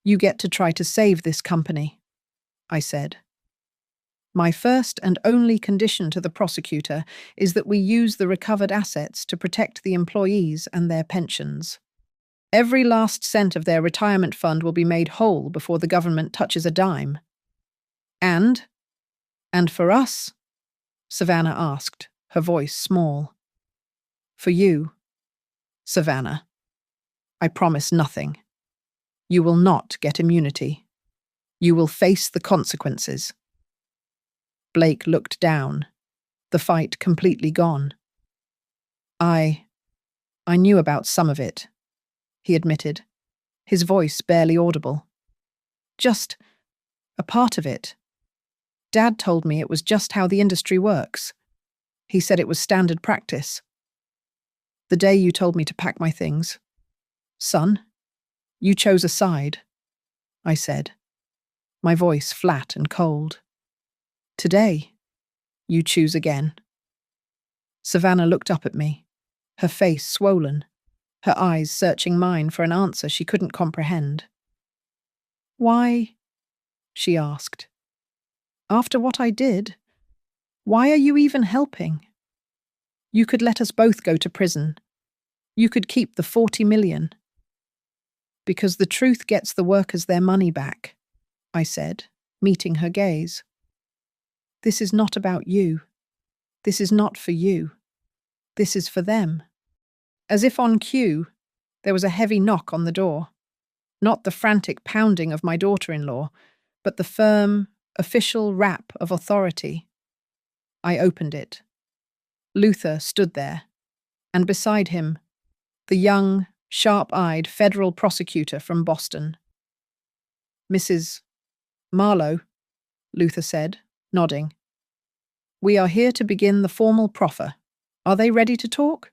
You get to try to save this company, I said. My first and only condition to the prosecutor is that we use the recovered assets to protect the employees and their pensions. Every last cent of their retirement fund will be made whole before the government touches a dime. And for us? Savannah asked, her voice small. For you, Savannah, I promise nothing. You will not get immunity. You will face the consequences. Blake looked down, the fight completely gone. I knew about some of it, he admitted, his voice barely audible. Just a part of it. Dad told me it was just how the industry works. He said it was standard practice. The day you told me to pack my things. Son, you chose a side, I said, my voice flat and cold. Today, you choose again. Savannah looked up at me, her face swollen, her eyes searching mine for an answer she couldn't comprehend. Why? She asked. After what I did, why are you even helping? You could let us both go to prison. You could keep the 40 million. Because the truth gets the workers their money back, I said, meeting her gaze. This is not about you. This is not for you. This is for them. As if on cue, there was a heavy knock on the door. Not the frantic pounding of my daughter-in-law, but the firm, official rap of authority. I opened it. Luther stood there, and beside him, the young, sharp-eyed federal prosecutor from Boston. Mrs. Marlowe, Luther said, nodding. We are here to begin the formal proffer. Are they ready to talk?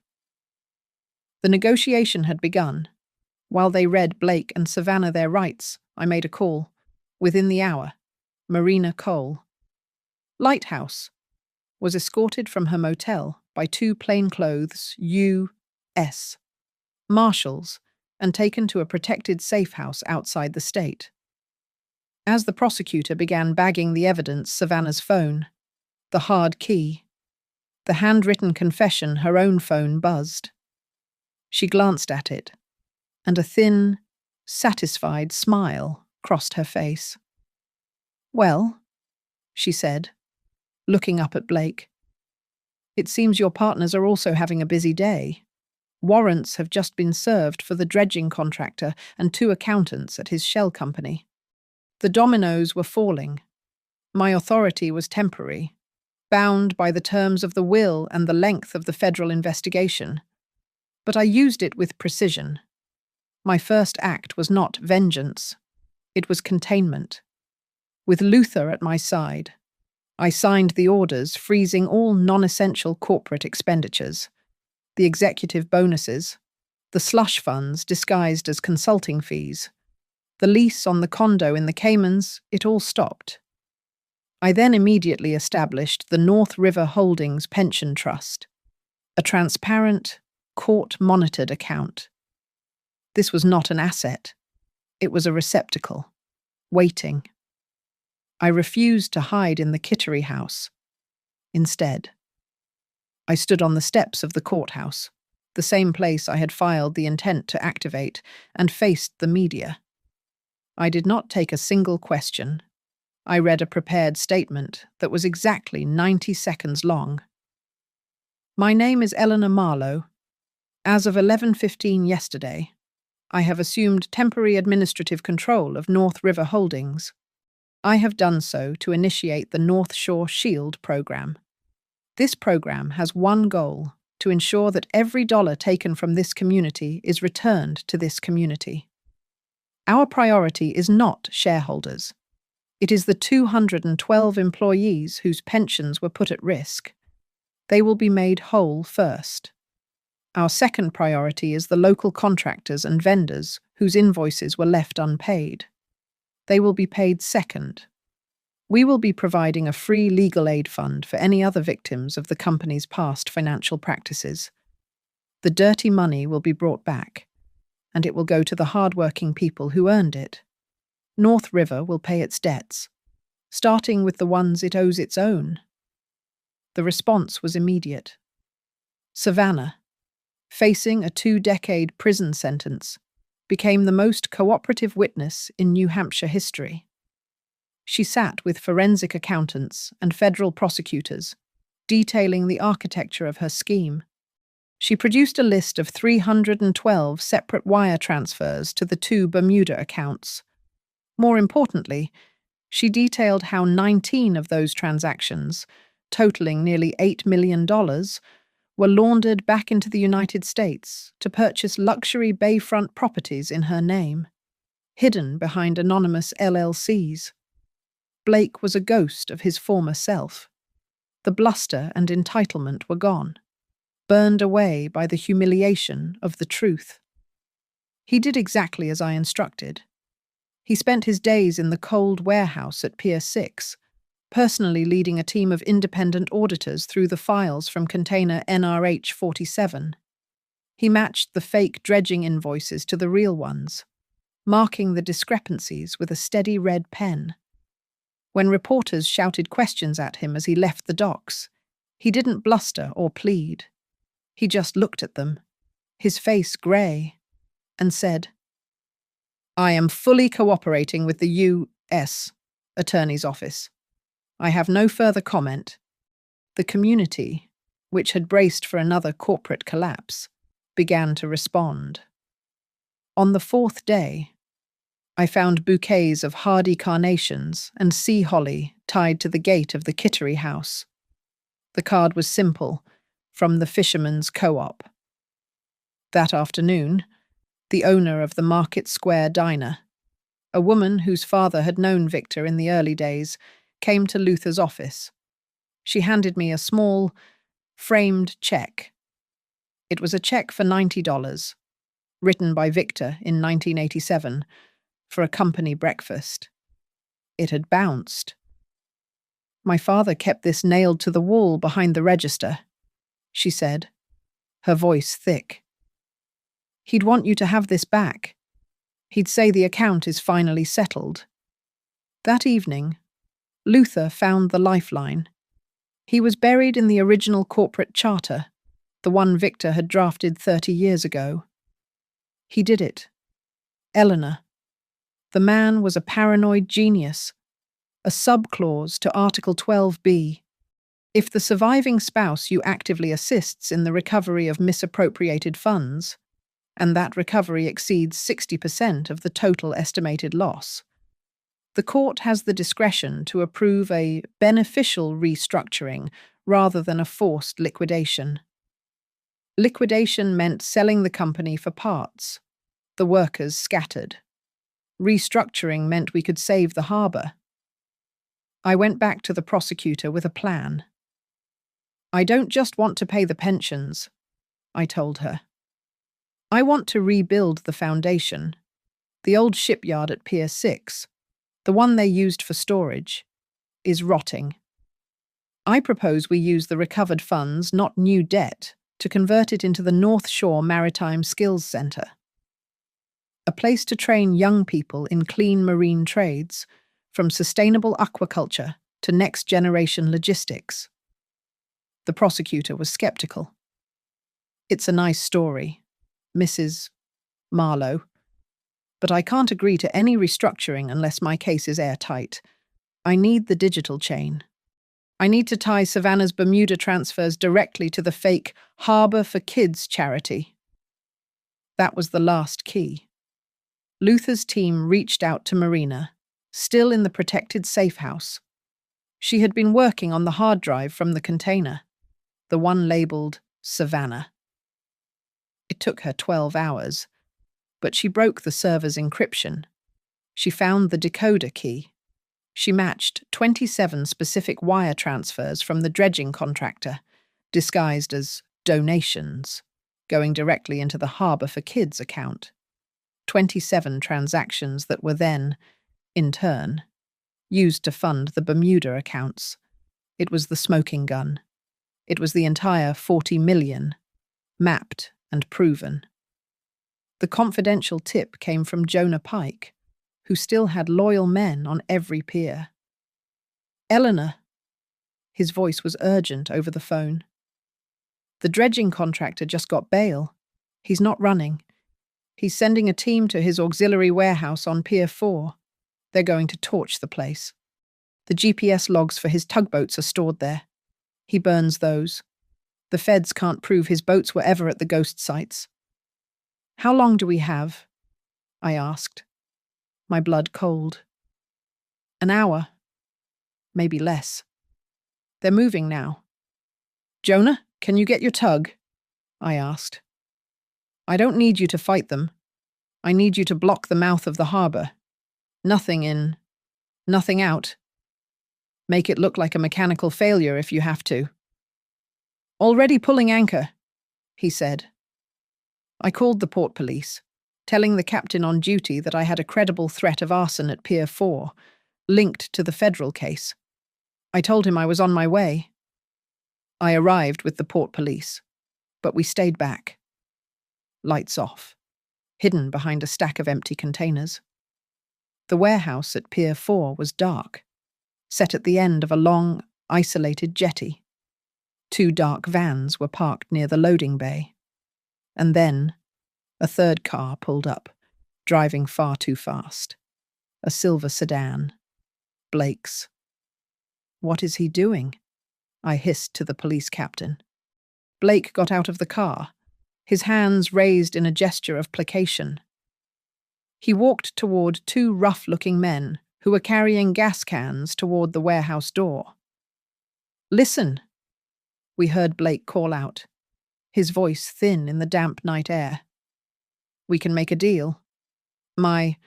The negotiation had begun. While they read Blake and Savannah their rights, I made a call. Within the hour, Marina Cole, Lighthouse, was escorted from her motel by 2 plainclothes U.S. Marshals and taken to a protected safe house outside the state. As the prosecutor began bagging the evidence, Savannah's phone, the hard key, the handwritten confession, her own phone buzzed. She glanced at it, and a thin, satisfied smile crossed her face. Well, she said, looking up at Blake. It seems your partners are also having a busy day. Warrants have just been served for the dredging contractor and 2 accountants at his shell company. The dominoes were falling. My authority was temporary, bound by the terms of the will and the length of the federal investigation. But I used it with precision. My first act was not vengeance. It was containment. With Luther at my side, I signed the orders freezing all non-essential corporate expenditures, the executive bonuses, the slush funds disguised as consulting fees, the lease on the condo in the Caymans. It all stopped. I then immediately established the North River Holdings Pension Trust, a transparent, court-monitored account. This was not an asset. It was a receptacle, waiting. I refused to hide in the Kittery house. Instead, I stood on the steps of the courthouse, the same place I had filed the intent to activate, and faced the media. I did not take a single question. I read a prepared statement that was exactly 90 seconds long. My name is Eleanor Marlowe. As of 11:15 yesterday, I have assumed temporary administrative control of North River Holdings. I have done so to initiate the North Shore Shield program. This program has one goal: to ensure that every dollar taken from this community is returned to this community. Our priority is not shareholders. It is the 212 employees whose pensions were put at risk. They will be made whole first. Our second priority is the local contractors and vendors whose invoices were left unpaid. They will be paid second. We will be providing a free legal aid fund for any other victims of the company's past financial practices. The dirty money will be brought back, and it will go to the hard-working people who earned it. North River will pay its debts, starting with the ones it owes its own. The response was immediate. Savannah, facing a 2-decade prison sentence, became the most cooperative witness in New Hampshire history. She sat with forensic accountants and federal prosecutors, detailing the architecture of her scheme. She produced a list of 312 separate wire transfers to the 2 Bermuda accounts. More importantly, she detailed how 19 of those transactions, totaling nearly $8 million, were laundered back into the United States to purchase luxury bayfront properties in her name, hidden behind anonymous LLCs. Blake was a ghost of his former self. The bluster and entitlement were gone, burned away by the humiliation of the truth. He did exactly as I instructed. He spent his days in the cold warehouse at Pier 6, personally leading a team of independent auditors through the files from container NRH 47. He matched the fake dredging invoices to the real ones, marking the discrepancies with a steady red pen. When reporters shouted questions at him as he left the docks, he didn't bluster or plead. He just looked at them, his face grey, and said, "I am fully cooperating with the U.S. Attorney's Office. I have no further comment." The community, which had braced for another corporate collapse, began to respond. On the fourth day, I found bouquets of hardy carnations and sea holly tied to the gate of the Kittery house. The card was simple, from the Fisherman's Co-op. That afternoon, the owner of the Market Square Diner, a woman whose father had known Victor in the early days, came to Luther's office. She handed me a small, framed check. It was a check for $90, written by Victor in 1987, for a company breakfast. It had bounced. "My father kept this nailed to the wall behind the register," she said, her voice thick. "He'd want you to have this back. He'd say the account is finally settled." That evening, Luther found the lifeline. He was buried in the original corporate charter, the one Victor had drafted 30 years ago. He did it. Eleanor. The man was a paranoid genius, a subclause to Article 12b. If the surviving spouse you actively assists in the recovery of misappropriated funds, and that recovery exceeds 60% of the total estimated loss, the court has the discretion to approve a beneficial restructuring rather than a forced liquidation. Liquidation meant selling the company for parts, the workers scattered. Restructuring meant we could save the harbour. I went back to the prosecutor with a plan. "I don't just want to pay the pensions," I told her. "I want to rebuild the foundation. The old shipyard at Pier 6, the one they used for storage, is rotting. I propose we use the recovered funds, not new debt, to convert it into the North Shore Maritime Skills Centre. A place to train young people in clean marine trades, from sustainable aquaculture to next-generation logistics." The prosecutor was skeptical. "It's a nice story, Mrs. Marlowe, but I can't agree to any restructuring unless my case is airtight. I need the digital chain. I need to tie Savannah's Bermuda transfers directly to the fake Harbour for Kids charity." That was the last key. Luther's team reached out to Marina, still in the protected safe house. She had been working on the hard drive from the container, the one labelled Savannah. It took her 12 hours, but she broke the server's encryption. She found the decoder key. She matched 27 specific wire transfers from the dredging contractor, disguised as donations, going directly into the Harbour for Kids account. 27 transactions that were then, in turn, used to fund the Bermuda accounts. It was the smoking gun. It was the entire 40 million, mapped and proven. The confidential tip came from Jonah Pike, who still had loyal men on every pier. "Eleanor," his voice was urgent over the phone. "The dredging contractor just got bail. He's not running. He's sending a team to his auxiliary warehouse on Pier 4. They're going to torch the place. The GPS logs for his tugboats are stored there. He burns those. The feds can't prove his boats were ever at the ghost sites." "How long do we have?" I asked, my blood cold. "An hour. Maybe less. They're moving now." "Jonah?" Can you get your tug? I asked. I don't need you to fight them. I need you to block the mouth of the harbour. Nothing in, nothing out. Make it look like a mechanical failure if you have to. Already pulling anchor, he said. I called the port police, telling the captain on duty that I had a credible threat of arson at Pier 4, linked to the federal case. I told him I was on my way. I arrived with the port police, but we stayed back. Lights off, hidden behind a stack of empty containers. The warehouse at Pier 4 was dark, set at the end of a long, isolated jetty. 2 dark vans were parked near the loading bay. And then, a third car pulled up, driving far too fast. A silver sedan. Blake's. What is he doing? I hissed to the police captain. Blake got out of the car, his hands raised in a gesture of placation. He walked toward 2 rough-looking men who were carrying gas cans toward the warehouse door. Listen, we heard Blake call out, his voice thin in the damp night air. We can make a deal. My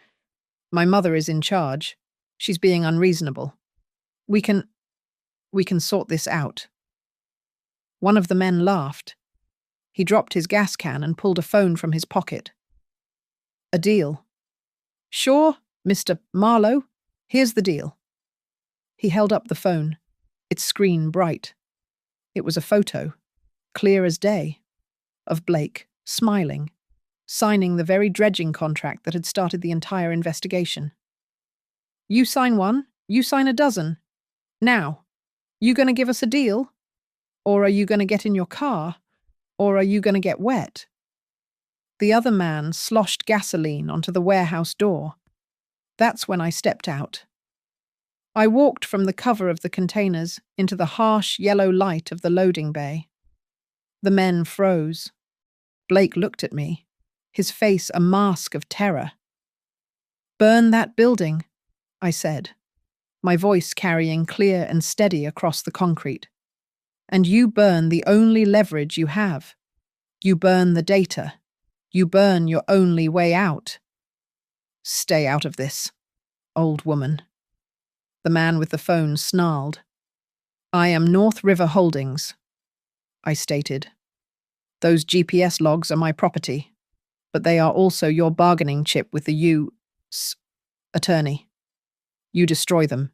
mother is in charge. She's being unreasonable. We can sort this out. One of the men laughed. He dropped his gas can and pulled a phone from his pocket. A deal. Sure, Mr. Marlowe. Here's the deal. He held up the phone, its screen bright. It was a photo, clear as day, of Blake, smiling, signing the very dredging contract that had started the entire investigation. You sign one, you sign a dozen. Now, you going to give us a deal? Or are you going to get in your car? Or are you going to get wet? The other man sloshed gasoline onto the warehouse door. That's when I stepped out. I walked from the cover of the containers into the harsh yellow light of the loading bay. The men froze. Blake looked at me, his face a mask of terror. Burn that building, I said, my voice carrying clear and steady across the concrete. And you burn the only leverage you have. You burn the data. You burn your only way out. Stay out of this, old woman. The man with the phone snarled. I am North River Holdings, I stated. Those GPS logs are my property, but they are also your bargaining chip with the U.S. attorney. You destroy them.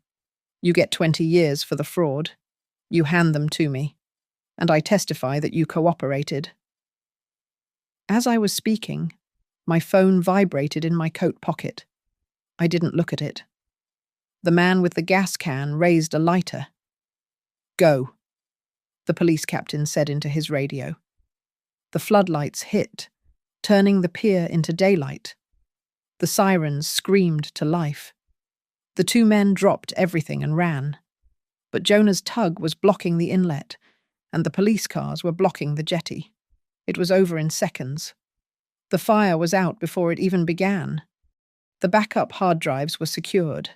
You get 20 years for the fraud. You hand them to me, and I testify that you cooperated. As I was speaking, my phone vibrated in my coat pocket. I didn't look at it. The man with the gas can raised a lighter. Go, the police captain said into his radio. The floodlights hit, turning the pier into daylight. The sirens screamed to life. The 2 men dropped everything and ran. But Jonah's tug was blocking the inlet, and the police cars were blocking the jetty. It was over in seconds. The fire was out before it even began. The backup hard drives were secured.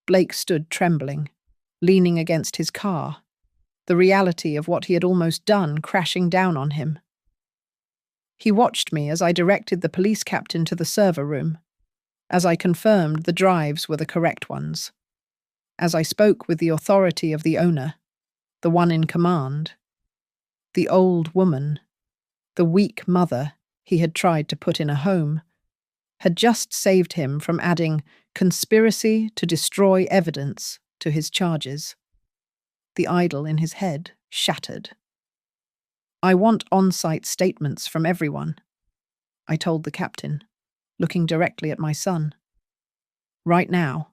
Blake stood trembling, leaning against his car, the reality of what he had almost done crashing down on him. He watched me as I directed the police captain to the server room, as I confirmed the drives were the correct ones, as I spoke with the authority of the owner, the one in command. The old woman, the weak mother he had tried to put in a home, had just saved him from adding conspiracy to destroy evidence to his charges. The idol in his head shattered. I want on-site statements from everyone, I told the captain, looking directly at my son. Right now.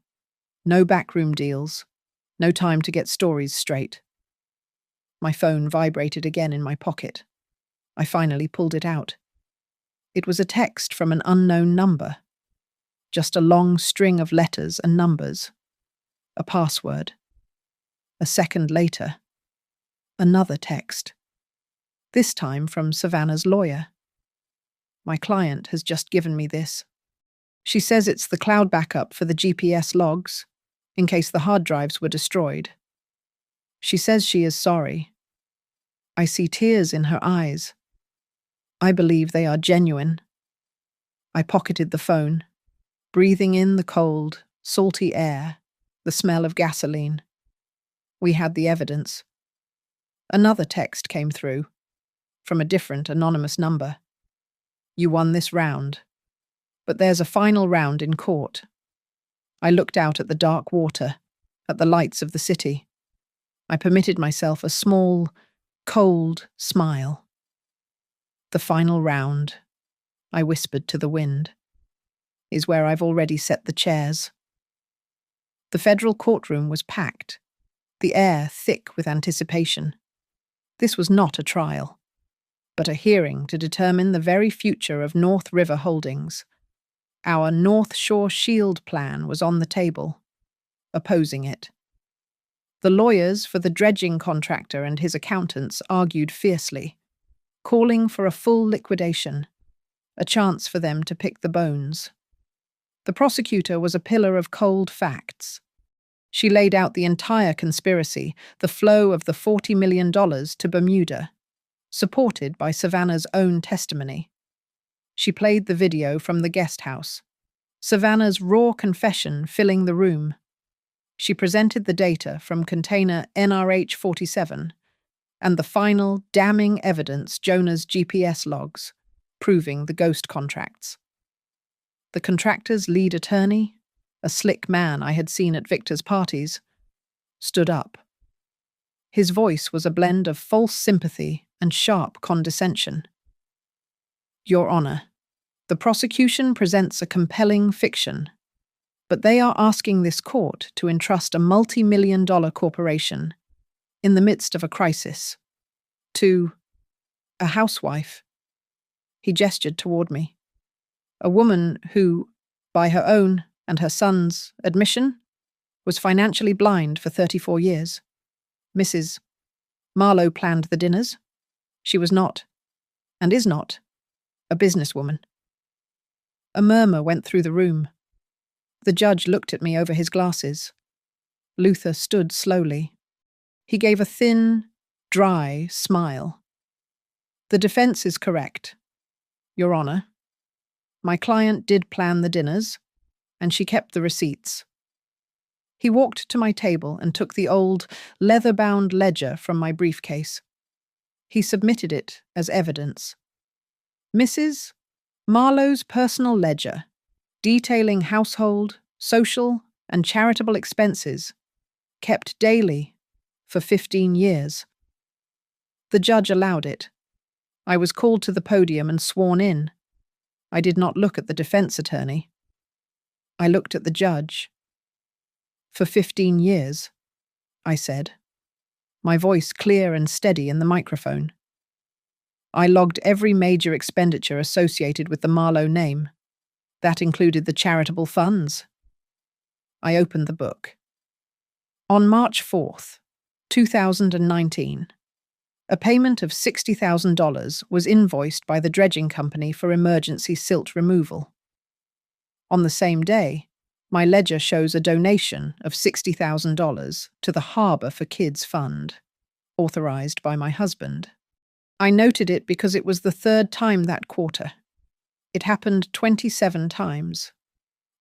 No backroom deals. No time to get stories straight. My phone vibrated again in my pocket. I finally pulled it out. It was a text from an unknown number. Just a long string of letters and numbers. A password. A second later, another text. This time from Savannah's lawyer. My client has just given me this. She says it's the cloud backup for the GPS logs, in case the hard drives were destroyed. She says she is sorry. I see tears in her eyes. I believe they are genuine. I pocketed the phone, breathing in the cold, salty air, the smell of gasoline. We had the evidence. Another text came through, from a different anonymous number. You won this round, but there's a final round in court. I looked out at the dark water, at the lights of the city. I permitted myself a small, cold smile. The final round, I whispered to the wind, is where I've already set the chairs. The federal courtroom was packed, the air thick with anticipation. This was not a trial, but a hearing to determine the very future of North River Holdings. Our North Shore Shield plan was on the table, opposing it. The lawyers for the dredging contractor and his accountants argued fiercely, calling for a full liquidation, a chance for them to pick the bones. The prosecutor was a pillar of cold facts. She laid out the entire conspiracy, the flow of the $40 million to Bermuda, supported by Savannah's own testimony. She played the video from the guest house, Savannah's raw confession filling the room. She presented the data from container NRH-47 and the final, damning evidence Jonah's GPS logs, proving the ghost contracts. The contractor's lead attorney, a slick man I had seen at Victor's parties, stood up. His voice was a blend of false sympathy and sharp condescension. Your Honor, the prosecution presents a compelling fiction, but they are asking this court to entrust a multi-million-dollar corporation in the midst of a crisis to a housewife. He gestured toward me. A woman who, by her own and her son's admission, was financially blind for 34 years. Mrs. Marlowe planned the dinners. She was not, and is not, a businesswoman. A murmur went through the room. The judge looked at me over his glasses. Luther stood slowly. He gave a thin, dry smile. The defense is correct, Your Honor. My client did plan the dinners, and she kept the receipts. He walked to my table and took the old, leather-bound ledger from my briefcase. He submitted it as evidence. Mrs. Marlowe's personal ledger, detailing household, social, and charitable expenses, kept daily for 15 years. The judge allowed it. I was called to the podium and sworn in. I did not look at the defense attorney. I looked at the judge. For 15 years, I said, my voice clear and steady in the microphone. I logged every major expenditure associated with the Marlowe name. That included the charitable funds. I opened the book. On March 4th, 2019, a payment of $60,000 was invoiced by the dredging company for emergency silt removal. On the same day, my ledger shows a donation of $60,000 to the Harbour for Kids Fund, authorised by my husband. I noted it because it was the third time that quarter. It happened 27 times.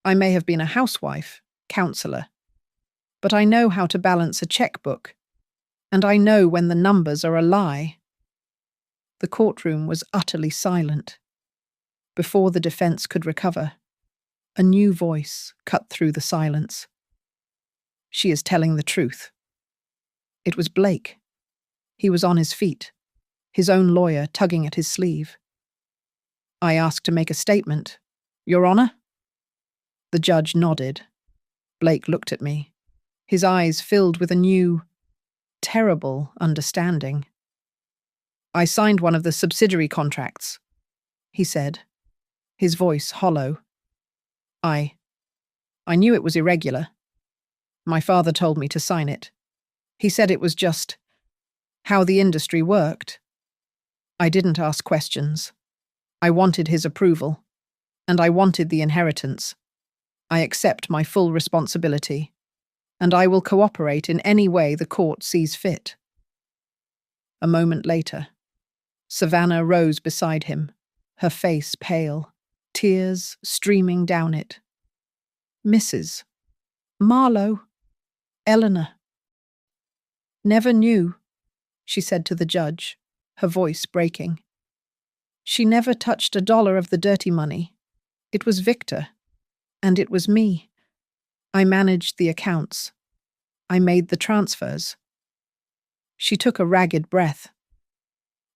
I may have been a housewife, counsellor, but I know how to balance a checkbook, and I know when the numbers are a lie. The courtroom was utterly silent. Before the defence could recover, a new voice cut through the silence. She is telling the truth. It was Blake. He was on his feet, his own lawyer tugging at his sleeve. I asked to make a statement. Your Honor? The judge nodded. Blake looked at me, his eyes filled with a new, terrible understanding. I signed one of the subsidiary contracts, he said, his voice hollow. I knew it was irregular. My father told me to sign it. He said it was just how the industry worked. I didn't ask questions. I wanted his approval, and I wanted the inheritance. I accept my full responsibility, and I will cooperate in any way the court sees fit. A moment later, Savannah rose beside him, her face pale, tears streaming down it. Mrs. Marlowe, Eleanor. Never knew, she said to the judge, her voice breaking. She never touched $1 of the dirty money. It was Victor, and it was me. I managed the accounts. I made the transfers. She took a ragged breath.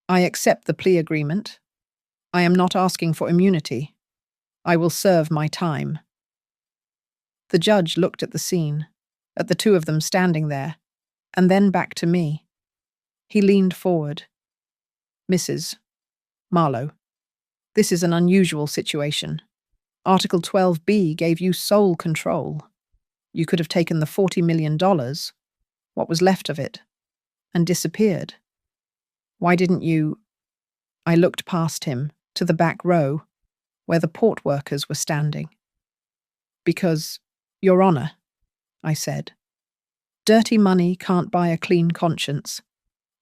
I accept the plea agreement. I am not asking for immunity. I will serve my time. The judge looked at the scene, at the two of them standing there, and then back to me. He leaned forward. Mrs. Marlowe, this is an unusual situation. Article 12B gave you sole control. You could have taken the $40 million, what was left of it, and disappeared. Why didn't you? I looked past him, to the back row, where the port workers were standing. Because, Your Honor, I said, dirty money can't buy a clean conscience,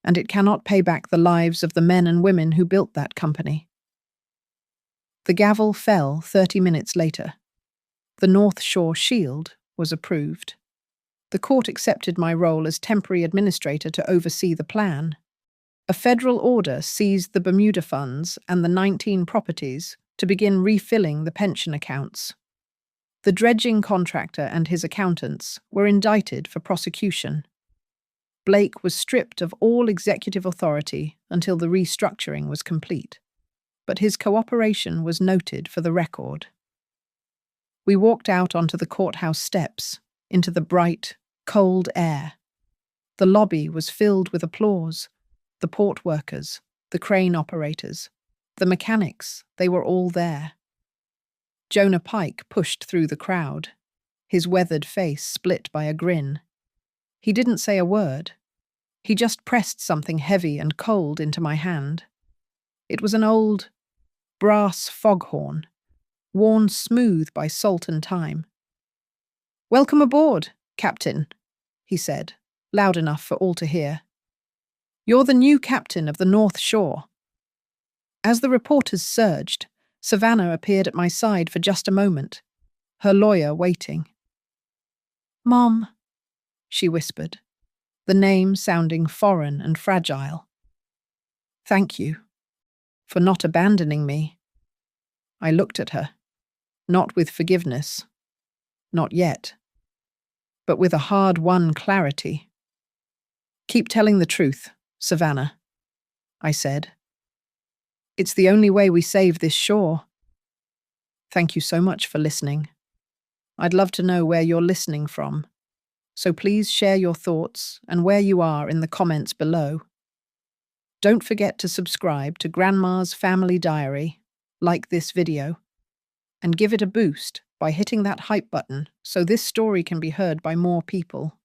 and it cannot pay back the lives of the men and women who built that company. The gavel fell 30 minutes later. The North Shore Shield was approved. The court accepted my role as temporary administrator to oversee the plan. A federal order seized the Bermuda funds and the 19 properties to begin refilling the pension accounts. The dredging contractor and his accountants were indicted for prosecution. Blake was stripped of all executive authority until the restructuring was complete, but his cooperation was noted for the record. We walked out onto the courthouse steps, into the bright, cold air. The lobby was filled with applause. The port workers, the crane operators, the mechanics, they were all there. Jonah Pike pushed through the crowd, his weathered face split by a grin. He didn't say a word. He just pressed something heavy and cold into my hand. It was an old, brass foghorn, worn smooth by salt and time. "Welcome aboard, Captain," he said, loud enough for all to hear. "You're the new captain of the North Shore." As the reporters surged, Savannah appeared at my side for just a moment, her lawyer waiting. "Mom," she whispered, the name sounding foreign and fragile. "Thank you for not abandoning me." I looked at her, not with forgiveness, not yet, but with a hard-won clarity. "Keep telling the truth, Savannah," I said. "It's the only way we save this shore." Thank you so much for listening. I'd love to know where you're listening from, so please share your thoughts and where you are in the comments below. Don't forget to subscribe to Grandma's Family Diary, like this video, and give it a boost by hitting that hype button so this story can be heard by more people.